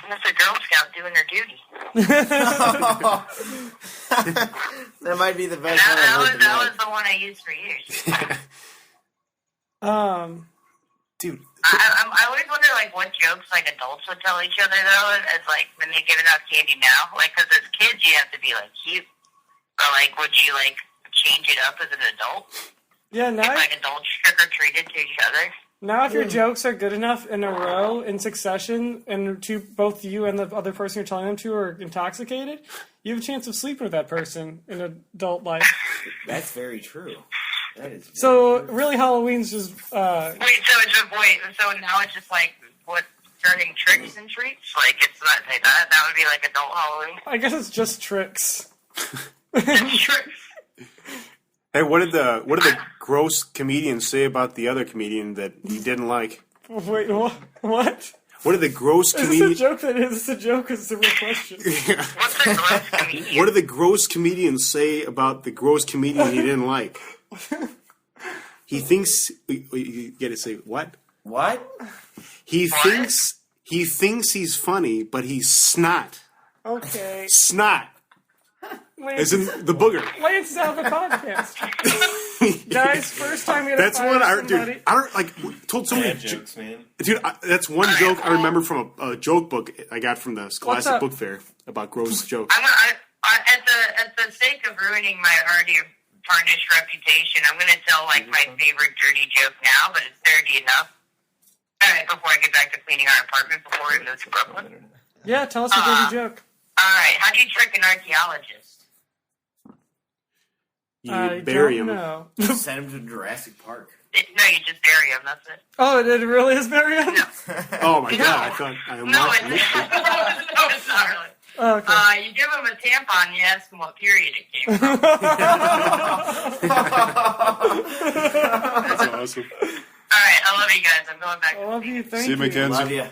That's a Girl Scout doing her duty. That might be the best one I've That heard tonight. was the one I used for years. Dude, I always wonder, what jokes, adults would tell each other, though, as, when they give out candy now. Because as kids, you have to be, cute. Or, would you, change it up as an adult? Yeah, now, If, adults trick-or-treated to each other? now if your jokes are good enough in a row, in succession, and both you and the other person you're telling them to are intoxicated, you have a chance of sleeping with that person in adult life. That's very true. That is very So, true. really, Halloween's just... So now it's just, what, turning tricks and treats? It's not, that would be, adult Halloween? I guess it's just tricks. Tricks. hey, what did the gross comedians say about the other comedian that you didn't like? Wait, what? What did the gross Is this a comedian? joke? Is this a joke? Is this a real question? What's the gross comedian? What did the gross comedians say about the gross comedian he didn't like? He thinks you got to say what? What? He thinks he's funny, but he's snot. Okay. Snot, Lance, as in the booger. Lance is out of the podcast. Guys, first time we had That's to fire one I somebody. dude. I don't told so many Bad jokes, man. dude. That's one joke I remember from a joke book I got from the Scholastic up? Book Fair about gross jokes. At the sake of ruining my already tarnished reputation, I'm going to tell, my favorite dirty joke now, but it's dirty enough. All right, before I get back to cleaning our apartment before we move to Brooklyn. Yeah, tell us a dirty joke. All right, how do you trick an archaeologist? You bury him. No. Send him to Jurassic Park. No, you just bury him, that's it. Oh, it really is bury him? No, Oh my god! I thought I no, unlocked it's, no, it's not really. Oh, okay. You give him a tampon, you ask him what period it came from. That's awesome. All right, I love you guys. I'm going back. I love you. Thank See you, you. Mackenzie. Love ya.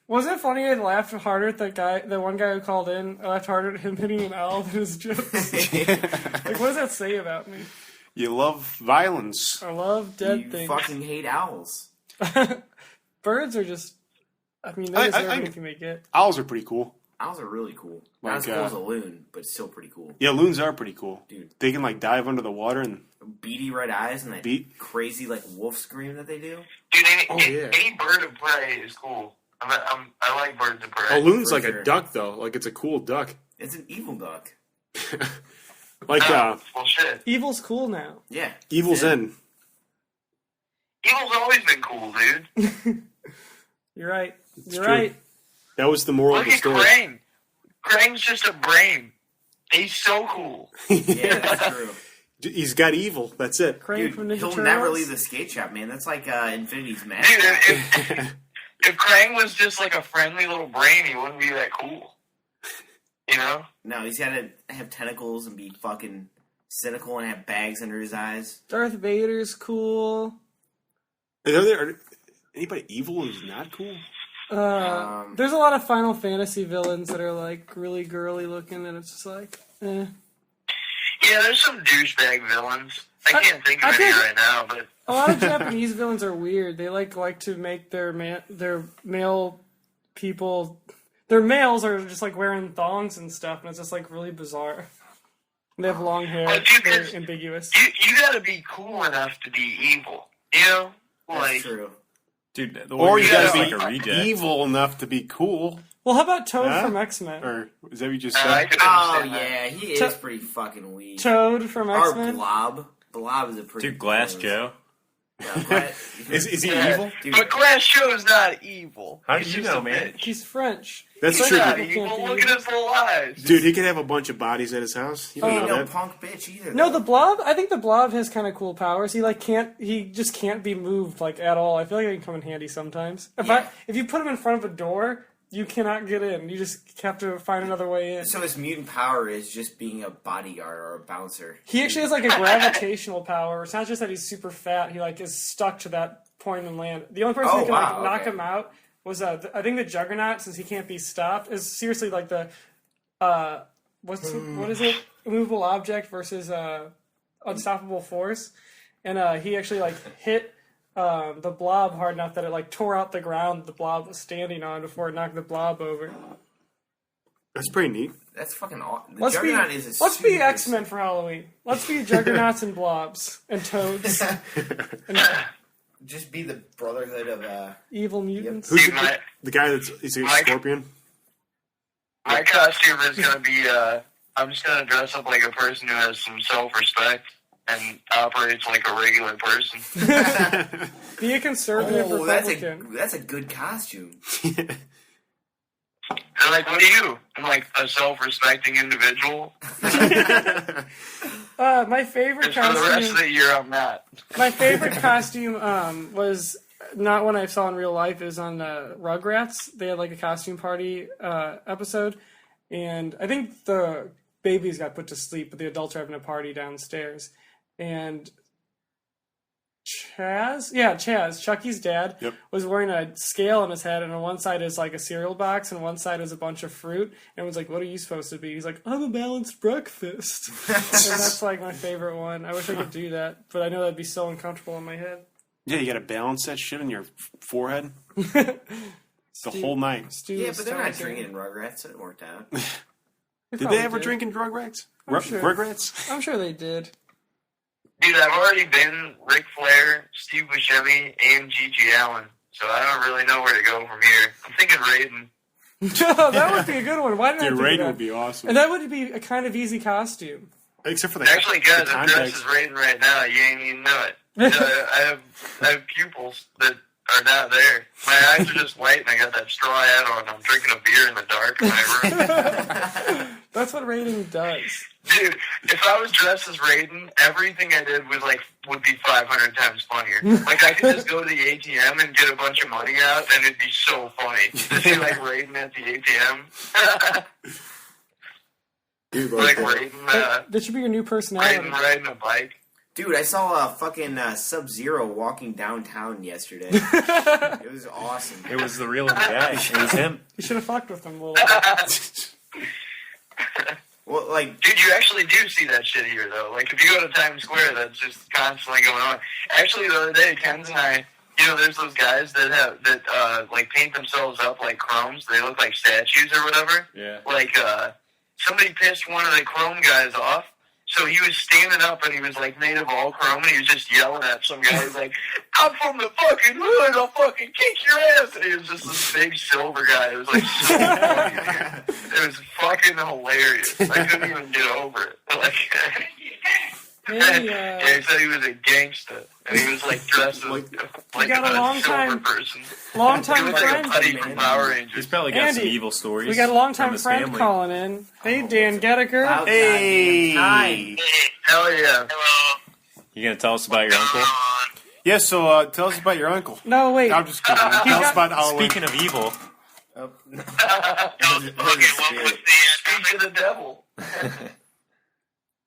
Wasn't it funny? I laughed harder at the one guy who called in. I laughed harder at him hitting an owl than his jokes. What does that say about me? You love violence. I love dead You things. fucking hate owls. Birds are just... I mean, they I- deserve I- anything they get. Owls are pretty cool. Owls are really cool. Like, Not as cool as a loon, but still pretty cool. Yeah, loons are pretty cool. Dude. They can dive under the water and Beady red eyes and that Beat? crazy wolf scream that they do. Dude, yeah. any bird of prey is cool. I like birds of prey. a loon's For like sure. a duck though. Like it's a cool duck. It's an evil duck. Like Well, shit. Evil's cool now. Yeah. Evil's Yeah. in. Evil's always been cool, dude. You're right. You're true. right. That was the moral Look of the at story. Krang. Krang's just a brain. He's so cool. Yeah, that's true. He's got evil. That's it. Krang Dude, from Ninja he'll Turtles. never leave the skate shop, man. That's like Infinity's Dude, mascot. if Krang was just like a friendly little brain, he wouldn't be that cool. You know? No, he's got to have tentacles and be fucking cynical and have bags under his eyes. Darth Vader's cool. Are there anybody evil who's not cool? There's a lot of Final Fantasy villains that are like really girly looking, and it's just like, eh. Yeah, there's some douchebag villains. I can't think of I any think- right now, but A lot of Japanese villains are weird. They like to make their male people. Their males are just like wearing thongs and stuff, and it's just like really bizarre. They have long hair. Well, dude, They're 'cause ambiguous. you gotta be cool enough to be evil. You know? That's Like, true. Dude, the Or you Yeah, gotta like be a reject. evil enough to be cool. Well, how about Toad Huh? from X-Men? Or is that what you just I said? could Oh, understand that. yeah, he is pretty fucking weak. Toad from Or X-Men? Blob. Blob is a pretty... Dude, Glass close. Joe. Yeah, Glass- Is he Yeah. evil? Dude, But Glass Joe's not evil. How did He's you just know, a man? bitch. He's French. That's He's true. not People can't evil. be Look at his little eyes. Dude, he could have a bunch of bodies at his house. You he don't ain't know no that. punk bitch either. No, though. the Blob. I think the Blob has kind of cool powers. He just can't be moved like at all. I feel like he can come in handy sometimes. If you put him in front of a door, you cannot get in. You just have to find another way in. So his mutant power is just being a bodyguard or a bouncer. He actually has like a gravitational power. It's not just that he's super fat. He like is stuck to that point in land. The only person Oh, who can wow, like knock okay. him out was I think the Juggernaut, since he can't be stopped, is seriously like the what is it? Immovable object versus unstoppable force. And he actually like hit the Blob hard enough that it like tore out the ground the Blob was standing on before it knocked the Blob over. That's pretty neat. That's fucking awesome. The Let's be Juggernaut is a let's be super- X-Men for Halloween. Let's be Juggernauts and Blobs and Toads and Just be the brotherhood of evil mutants. Who's Dude, the guy he's a Mike- scorpion? My costume is gonna be, I'm just gonna dress up like a person who has some self-respect and operates like a regular person. Be a conservative Oh, Republican. that's a good costume. They're like, what are you? I'm like, a self-respecting individual. My favorite And for the rest of costume. the year, I'm not. My favorite costume was not one I saw in real life. It was on Rugrats. They had like a costume party episode, and I think the babies got put to sleep, but the adults are having a party downstairs. And Chaz, Chucky's dad, Yep. was wearing a scale on his head, and on one side is like a cereal box, and one side is a bunch of fruit. And was like, "What are you supposed to be?" He's like, "I'm a balanced breakfast." And that's like my favorite one. I wish I could do that, but I know that'd be so uncomfortable in my head. Yeah, you got to balance that shit on your forehead the whole night. Stu Yeah, was but they're not starting. drinking in Rugrats, so it worked out. Did probably they ever did. drink in Rugrats? I'm sure. Rugrats? I'm sure they did. Dude, I've already been Ric Flair, Steve Buscemi, and Gigi Allen, so I don't really know where to go from here. I'm thinking Raiden. That would be a good one. Why didn't Dude, I think Raiden of that? would be awesome. And that would be a kind of easy costume. Except for the Actually, guys, the I'm dressed context. as Raiden right now. You ain't even know it. I have pupils that are not there. My eyes are just white, and I got that straw hat on. I'm drinking a beer in the dark in my room. That's what Raiden does. Dude, if I was dressed as Raiden, everything I did would be 500 times funnier. Like, I could just go to the ATM and get a bunch of money out, and it'd be so funny to see, like, Raiden at the ATM. Dude, like, like, Raiden, That should be your new personality. Raiden riding a bike. Dude, I saw a fucking Sub-Zero walking downtown yesterday. It was awesome. It was the real guy. It was him. You should have fucked with him a little bit. Well, like, Dude, you actually do see that shit here, though. Like, if you go to Times Square, that's just constantly going on. Actually, the other day, Ken's and I, you know, there's those guys that like, paint themselves up like chromes. They look like statues or whatever. Yeah. Like, somebody pissed one of the chrome guys off. So he was standing up and he was like made of all chrome and he was just yelling at some guy. He's like, I'm from the fucking hood, I'll fucking kick your ass. And he was just this big silver guy. It was like so funny, man. It was fucking hilarious. I couldn't even get over it. Like, Hey, Yeah, he said he was a gangster, and he was like dressed as like got a long silver time- person. long-time He was like friend. a buddy from Power Rangers. He's probably got Andy, some evil stories. We got a long-time from his friend family. calling in. Hey, Dan Gettiker. Wow, Hey. goddamn time. Hey, Hell yeah! hello. You gonna tell us about your uncle? Yeah, so tell us about your uncle. No, wait. I'm just kidding. Tell us about Halloween. Speaking of evil, Okay, what's the Speak to topic? the devil.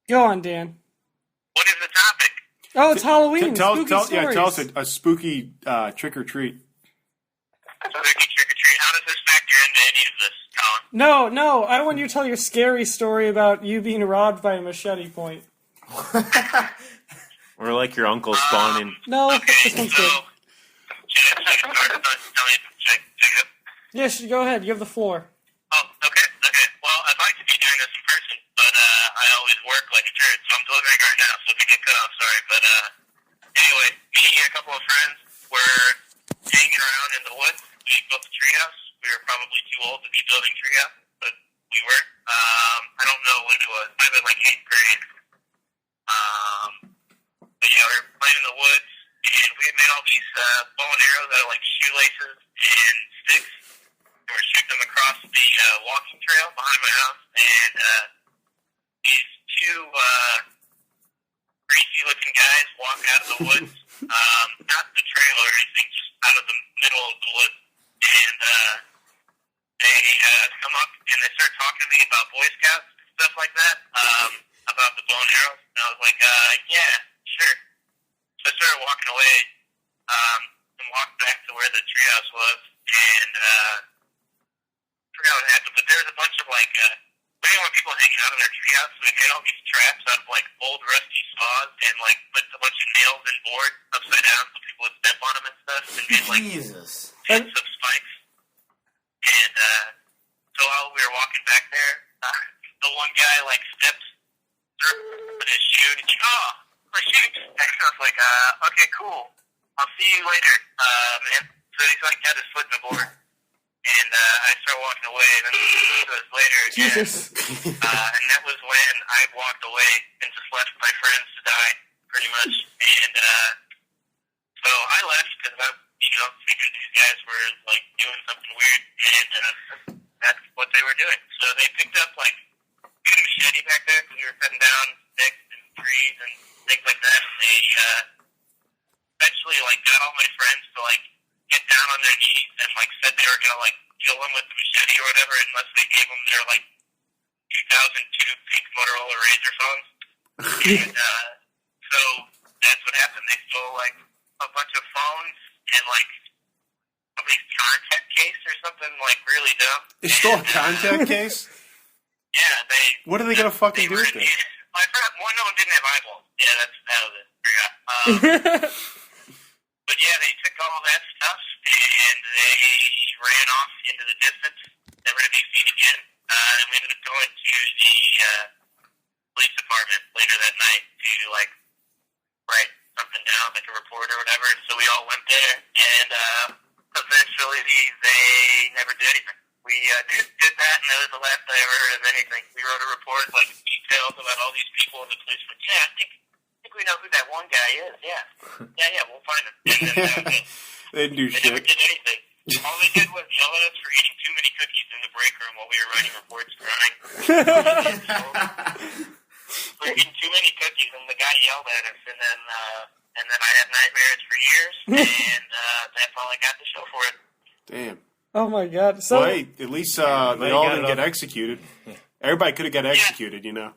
Go on, Dan. What is the topic? Oh, it's Halloween. Spooky tell stories. us a spooky trick or treat. Trick or treat. How does this factor into any of this, Colin? No, I want you to tell your scary story about you being robbed by a machete point. or like your uncle spawning. No, Okay, this one's so good. should I start? Tell me, check it. Yes, go ahead. You have the floor. Oh, okay. Well, I'd like to be doing this in person, but I always work like a turd, so I'm delivering right now. So if you get cut off, sorry. But anyway, me and a couple of friends were hanging around in the woods. We built a treehouse. We were probably too old to be building treehouse, but we were. I don't know when it was. Might have been like 8th grade. But yeah, we were playing in the woods, and we had made all these bow and arrows out of like shoelaces and sticks. We were shooting them across the walking trail behind my house, and these two greasy-looking guys walk out of the woods, not the trail or anything, just out of the middle of the woods, and they come up and they start talking to me about Boy Scouts and stuff like that, about the bow and arrows, and I was like, yeah, sure. So I started walking away, and walked back to where the treehouse was, and I forgot what happened, but there was a bunch of like, we didn't want people hanging out in their treehouse, so we made all these traps out of like old rusty saws and like put a bunch of nails in boards upside down so people would step on them and stuff, and made like Jesus. hits of spikes. And so while we were walking back there, the one guy like steps through his shoe and he's like, oh, my shoe. And I was like, okay, cool. I'll see you later, man. So he's like got his foot in the board. And I started walking away, and then hours later again. Jesus. And that was when I walked away and just left my friends to die, pretty much. And so I left because I, figured these guys were like doing something weird, and that's what they were doing. So they picked up like a machete back there because we were cutting down sticks and trees and things like that. And they eventually like got all my friends to like get down on their knees and like said they were gonna like kill them with the machete or whatever unless they gave them their like 2002 pink Motorola Razr phones. And so that's what happened. They stole like a bunch of phones and like at least contact case or something like really dumb. They stole a contact case? Yeah, they. What are they gonna fucking do with it? My friend, one of them didn't have eyeballs. Yeah, that was it. Forgot. But yeah, they took all that stuff and they ran off into the distance, never to be seen again. And we ended up going to the police department later that night to like write something down, like a report or whatever. So we all went there, and eventually they never did anything. We did that, and that was the last I ever heard of anything. We wrote a report, like details about all these people, and the police went, "Yeah, I think we know who that one guy is. Yeah, we'll find him." And then that was it. They didn't do They never shit. did anything. All they did was yell at us for eating too many cookies in the break room while we were writing reports crying. We're eating too many cookies, and the guy yelled at us, and then I had nightmares for years, and that's all I got to show for it. Damn. Oh my god. So Well, hey, at least they all got didn't it get off. executed. Everybody could have got executed, you know.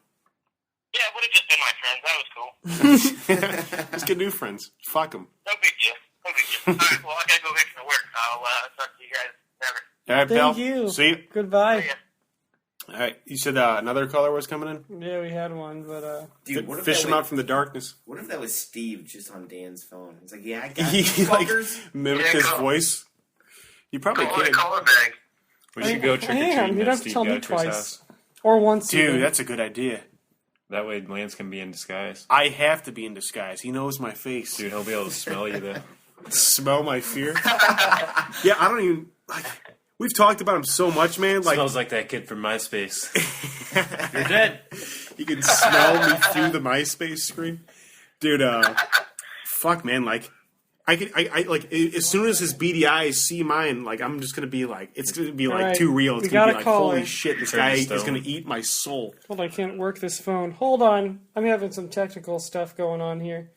Yeah, it would have just been my friends. That was cool. Let's get new friends. Fuck them. No big deal. All right, well, I gotta go back to work. I'll talk to you guys later. All right, thank pal. you. See you. Goodbye. All right, you said another caller was coming in? Yeah, we had one, but Dude, what if Fish that him was, out from the darkness. What if that was Steve just on Dan's phone? It's like, yeah, I got He you, like fuckers. mimicked Yeah, his cool. voice. You probably Call it a could. collar bag. We should go trick or hang on, treating you'd at have to Steve tell me Gettiker's twice. house. Or once. Dude, even. that's a good idea. That way, Lance can be in disguise. I have to be in disguise. He knows my face. Dude, he'll be able to smell you there. Smell my fear. Yeah, I don't even like. We've talked about him so much, man. Like, Smells like that kid from MySpace. You're dead. You can smell me through the MySpace screen, dude. Fuck, man. Like, I like as soon as his beady eyes see mine, like I'm just gonna be like, it's gonna be like right. too real. It's We gonna be gotta like, call holy her. shit, this Turn guy to is stone. gonna eat my soul. Hold on, I can't work this phone. Hold on. I'm having some technical stuff going on here.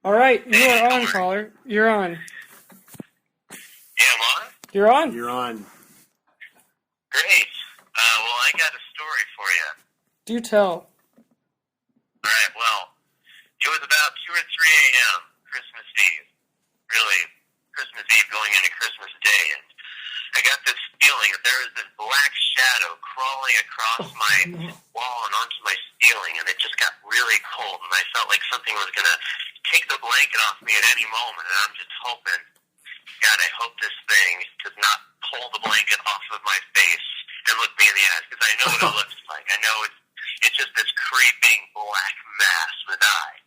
All right, you are on, caller. You're on. Yeah, I'm on? You're on? You're on. Great. Well, I got a story for you. Do tell. Alright, well, it was about 2 or 3 a.m., Christmas Eve. Really, Christmas Eve going into Christmas Day, and I got this feeling that there was this black shadow crawling across my wall and onto my ceiling, and it just got really cold, and I felt like something was going to take the blanket off me at any moment, and I'm just hoping, God, I hope this thing does not pull the blanket off of my face and look me in the eyes, because I know what it looks like. I know it's just this creeping black mass with eye.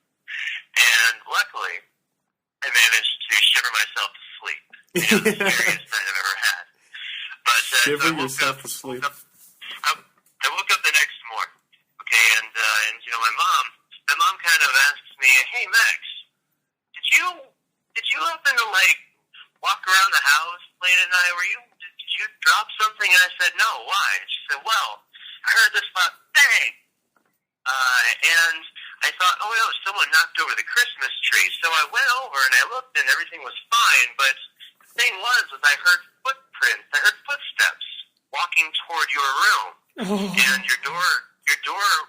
And luckily, I managed to shiver myself to sleep. The scariest night I've ever had. But Shiver so I woke yourself up, to sleep. I woke up the next morning, okay, and you know, my mom kind of asks me, "Hey Max, did you happen to like walk around the house late at night? Did you drop something?" And I said, "No, why?" And she said, "Well, I heard this loud bang, and I thought, oh no, someone knocked over the Christmas tree." So I went over and I looked, and everything was fine. But the thing was I heard footprints. I heard footsteps walking toward your room, and your door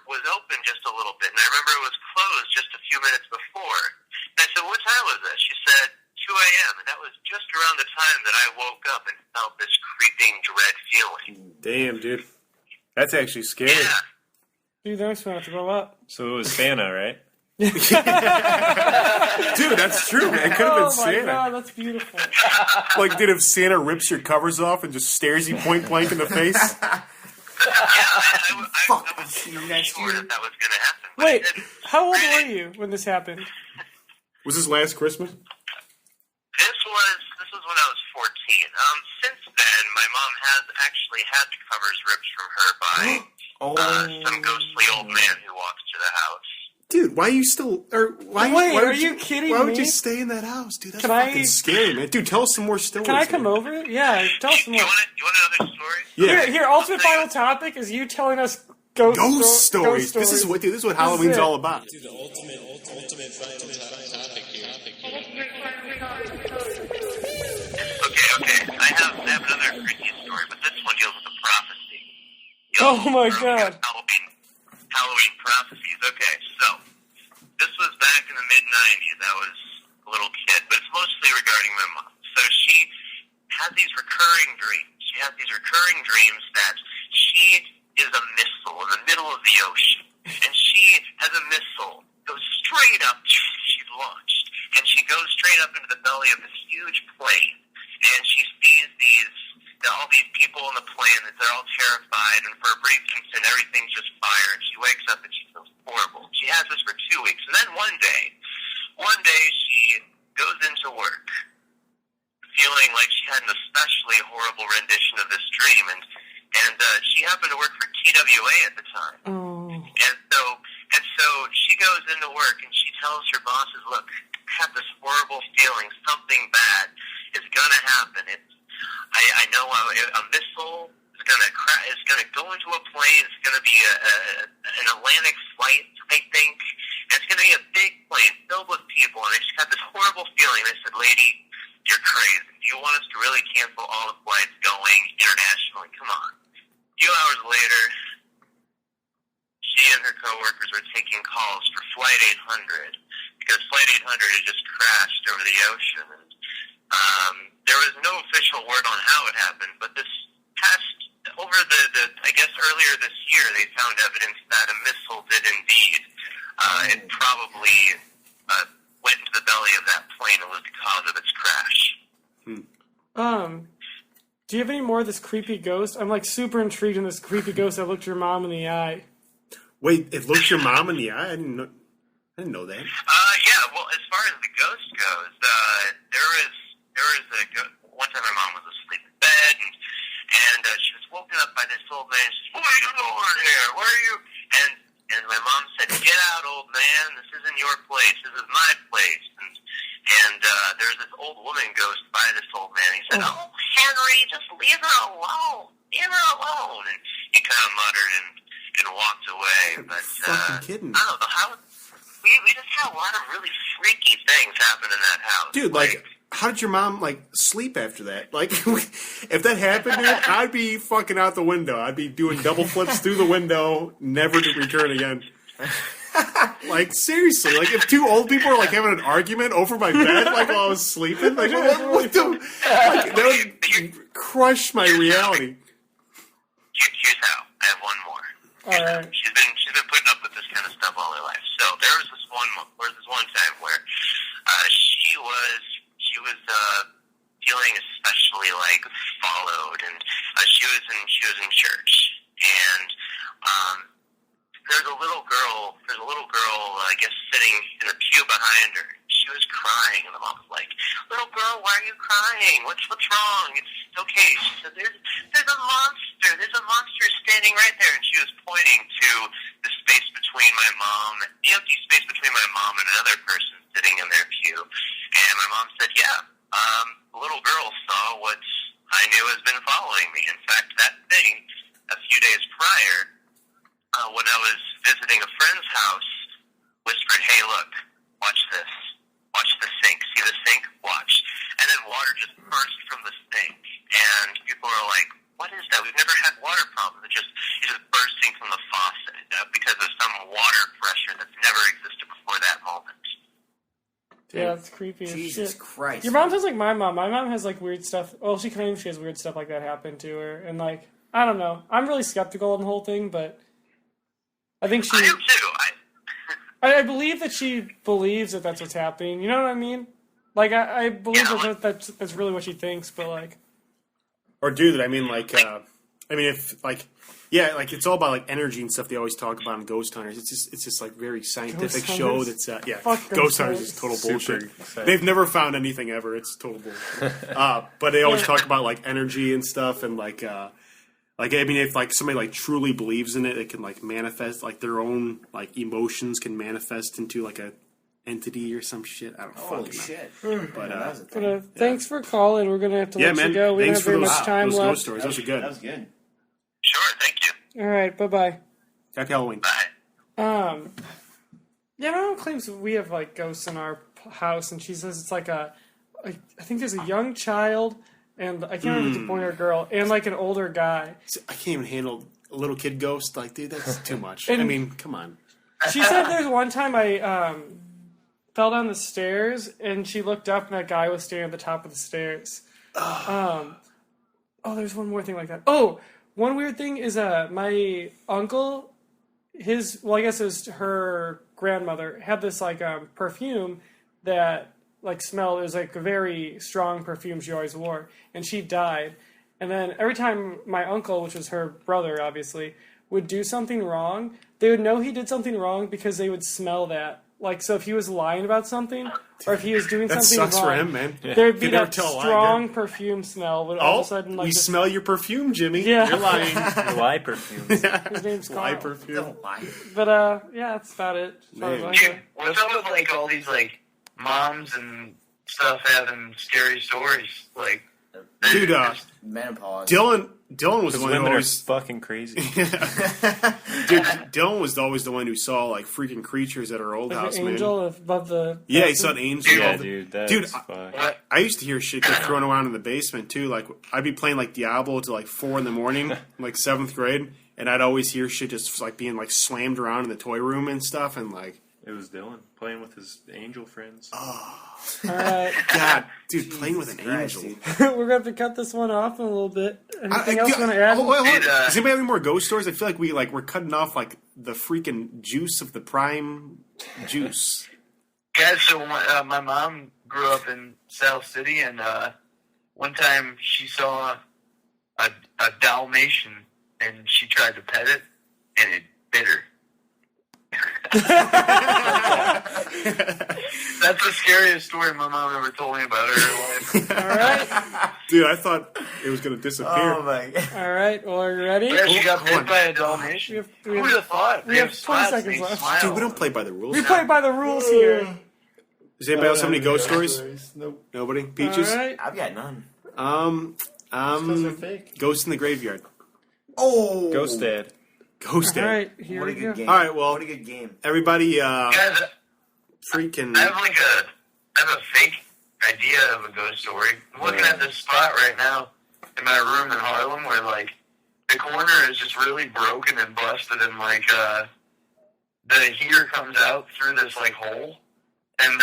was open just a little bit, and I remember it was closed just a few minutes before. And I said, "What time was it?" She said, 2 a.m., and that was just around the time that I woke up and felt this creeping dread feeling. Damn, dude. That's actually scary. Yeah. Dude, that makes me want to throw up. So it was Santa, right? Dude, that's true, man. It could have been Oh my Santa. god, that's beautiful. Like, dude, if Santa rips your covers off and just stares you point blank in the face. Yeah, I was sure that was going to happen. But Wait, it didn't. how old were you when this happened? Was this last Christmas? This was when I was 14. Since then, my mom has actually had the covers ripped from her by some ghostly old man who walks to the house. Dude, why are you still... why Wait, are would you kidding Why would me? you stay in that house, dude? That's Can I- fucking scary, man. Dude, tell us some more stories. Can I come man. over? Yeah, tell us some You more. want another story? Yeah. Here, ultimate final topic is you telling us ghost Stories. This is what Halloween's it. all about. To the ultimate final topic here. Okay. I have another freaky story, but this one deals with a prophecy. Oh my god. Halloween prophecies. Okay, so this was back in the mid-90s. I was a little kid, but it's mostly regarding my mom. So she has these recurring dreams. She has these recurring dreams that she is a missile in the middle of the ocean, and she, as a missile, goes straight up. She's launched, and she goes straight up into the belly of this huge plane, and she sees all these people on the plane that they're all terrified, and for a brief instant, everything's just fire, and she wakes up and she feels horrible. She has this for 2 weeks, and then one day she goes into work, feeling like she had an especially horrible rendition of this dream, and she happened to work for TWA at the time. Oh. And so she goes into work and she tells her bosses, "Look, I have this horrible feeling something bad is going to happen. I know a missile is going to crash. It's going to go into a plane. It's going to be an Atlantic flight, I think. And it's going to be a big plane filled with people." And I just got this horrible feeling. I said, "Lady, you're crazy. Do you want us to really cancel all the flights going internationally? Come on." A few hours later, she and her coworkers were taking calls for Flight 800 because Flight 800 had just crashed over the ocean. And there was no official word on how it happened, but this past, over I guess earlier this year, they found evidence that a missile did indeed, it probably went into the belly of that plane and was the cause of its crash. Do you have any more of this creepy ghost? I'm like super intrigued in this creepy ghost that looked your mom in the eye. Wait, it looked your mom in the eye? I didn't know that. Yeah, well, as far as the ghost goes, there was one time my mom was asleep in bed, and she was woken up by this old man. She says, "What are you doing here? Where are you?" And And my mom said, "Get out, old man. This isn't your place. This is my place." And there's this old woman ghost by this old man. He said, "Oh, Henry, just leave her alone. Leave her alone." And he kind of muttered and walked away. But Fucking kidding. I don't know how. We just had a lot of really freaky things happen in that house. Dude, like, how did your mom, like, sleep after that? Like, if that happened, dude, I'd be fucking out the window. I'd be doing double flips through the window, never to return again. Like, seriously, like, if two old people are, like, having an argument over my bed, like, while I was sleeping, like, what the, like, that would crush my reality. Here's how. I have one more. All right. She's been putting up with this kind of stuff all her life. So there was this one time where she was feeling especially like followed, and she was in church, and there's a little girl, I guess, sitting in the pew behind her. She was crying, and the mom was like, "Little girl, why are you crying? What's wrong? It's okay." She said, "There's a monster. There's a monster standing right there." And she was pointing to the space between my mom, the empty space between my mom and another person sitting in their pew. And my mom said, "Yeah, the little girl saw what I knew has been following me. In fact, that thing, a few days prior, when I was visiting a friend's house, whispered, 'Hey, look, watch this. Watch the sink. See the sink? Watch.' And then water just burst from the sink. And people are like, 'What is that? We've never had water problems.' It's just bursting from the faucet because of some water pressure that's never existed before that moment." Yeah, that's creepy as Jesus shit. Christ. Your mom sounds like my mom. My mom has, like, weird stuff. Well, she claims she has weird stuff like that happen to her. And, like, I don't know. I'm really skeptical of the whole thing, but I think I am too. I believe that she believes that that's what's happening. You know what I mean? Like, I believe that's really what she thinks, but, like... Or, dude, I mean, like, if, like, yeah, like, it's all about, like, energy and stuff they always talk about in Ghost Hunters. It's just like, very scientific Ghost show Hunters? that's, yeah, Fuck Ghost Ghost Hunters Hunters. is total Super bullshit. exciting. They've never found anything ever. It's total bullshit. But they always talk about, like, energy and stuff, and, like, I mean, if, like, somebody, like, truly believes in it, it can, like, manifest, like, their own, like, emotions can manifest into, like, a entity or some shit. I don't Holy fucking know. shit. But, that was a thing. Thanks for calling. We're going to have to yeah, let man, you go. We don't thanks have for very those, much time those ghost left. stories. Those are good. That was good. Sure, thank you. All right, bye-bye. Happy Halloween. Bye. Yeah, my mom claims we have, like, ghosts in our house, and she says it's like I think there's a young child, and I can't remember if it's a boy or a girl, and, like, an older guy. I can't even handle a little kid ghost. Like, dude, that's too much. And- I mean, come on. She said there's one time I fell down the stairs, and she looked up, and that guy was standing at the top of the stairs. There's one more thing like that. Oh, one weird thing is my uncle, I guess it was her grandmother, had this, like, perfume that, like, smelled. It was, like, a very strong perfume she always wore, and she died. And then every time my uncle, which was her brother, obviously, would do something wrong, they would know he did something wrong because they would smell that. Like, so if he was lying about something, or if he was doing That something sucks wrong, for him, man. there'd be Could never that tell a lie, strong perfume smell. Would all of a sudden, like, we just- smell your perfume, Jimmy. Yeah. You're lying. Lie perfumes. His name's Lie Carl. perfume. Don't lie. But yeah, that's about it. As far as Man. I Dude, know. what's up with like all these like moms and stuff having scary stories? Like, Dude, Menopause. Dylan was the Because one who women are always... fucking crazy. Dude, Dylan was always the one who saw, like, freaking creatures at our old Like house, the man. angel above the... Yeah, he saw an angel. Yeah, dude, that's Dude, fuck. I used to hear shit get thrown around in the basement, too. Like, I'd be playing, like, Diablo till, like, 4 in the morning, like, 7th grade, and I'd always hear shit just, like, being, like, slammed around in the toy room and stuff, and, like... It was Dylan playing with his angel friends. All right. God, dude, playing with an Christ, angel. dude. We're going to have to cut this one off in a little bit. Anything else you want to add? Hold on. Dude, Does anybody have any more ghost stories? I feel like we're cutting off, like, the freaking juice of the prime juice. guys, so my mom grew up in South City, and one time she saw a Dalmatian, and she tried to pet it, and it bit her. That's the scariest story my mom ever told me about her life. All right. Dude, I thought it was going to disappear. Oh my god. All right. Well, are you ready? Yeah, she got Come on. bit by a Dalmatian. We Who would have thought? we have 20 seconds left. Dude, we don't play by the rules. We play by the rules here. Does anybody else have any ghost stories? Nope. Nobody? Peaches? All right. I've got none. Those are fake. Ghost in the Graveyard. Oh, Ghost Dad. Ghost All Day. right. Here What a we good go. game. All right, well, What a good game. everybody, Guys, freaking... I have a fake idea of a ghost story. I'm looking at this spot right now in my room in Harlem where, like, the corner is just really broken and busted and, like, the heater comes out through this, like, hole. And,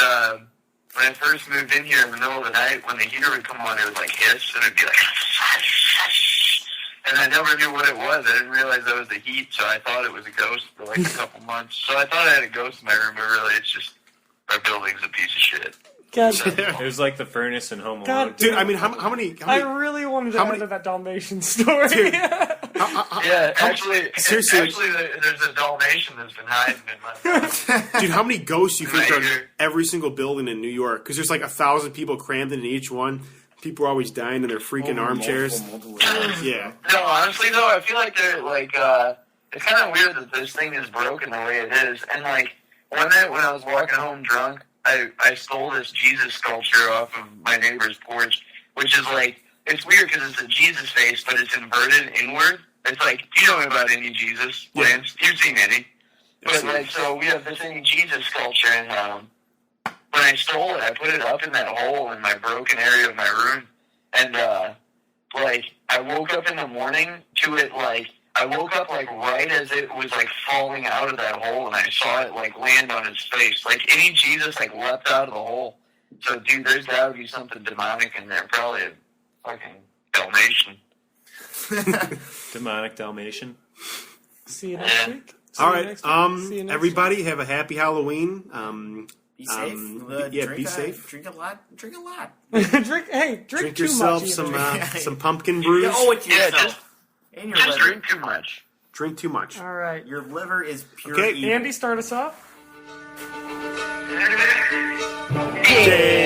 when I first moved in here in the middle of the night, when the heater would come on, it would, like, hiss, and it'd be like... And I never knew what it was. I didn't realize that was the heat, so I thought it was a ghost for, like, a couple months. So I thought I had a ghost in my room, but really it's just my building's a piece of shit. God, It was like the furnace in Home Alone. God, Dude, I mean, how many... I really wanted to how add many- to that Dalmatian story. Dude. Yeah, actually, seriously- there's a Dalmatian that's been hiding in my Dude, how many ghosts you think Right are in here. every single building in New York? Because there's like 1,000 people crammed into each one. People are always dying in their freaking armchairs. Multiple. Yeah. No, honestly though, I feel like they're like it's kind of weird that this thing is broken the way it is. And like one night when I was walking home drunk, I stole this Jesus sculpture off of my neighbor's porch, which is like it's weird because it's a Jesus face, but it's inverted inward. It's like you know about any Jesus? Yeah. Lance? You've seen any? But seen like so, we have this any Jesus sculpture, and when I stole it, I put it up in that hole in my broken area of my room, and like I woke up in the morning to it like. I woke up, like, right as it was, like, falling out of that hole, and I saw it, like, land on his face. Like, any Jesus, like, leapt out of the hole. So, dude, there's got to be something demonic in there. Probably a fucking Dalmatian. Demonic Dalmatian. See you next week. See All you right. next week. See you next Everybody have a happy Halloween. Be safe. Yeah, Drink be safe. Drink a lot. Drink a lot. week. drink Drink too yourself much. some either. some pumpkin brews. You owe it to Yeah, yourself. And your Just liver. drink too much. Drink too much. All right. Your liver is pure Okay, evil. Andy, start us off. Day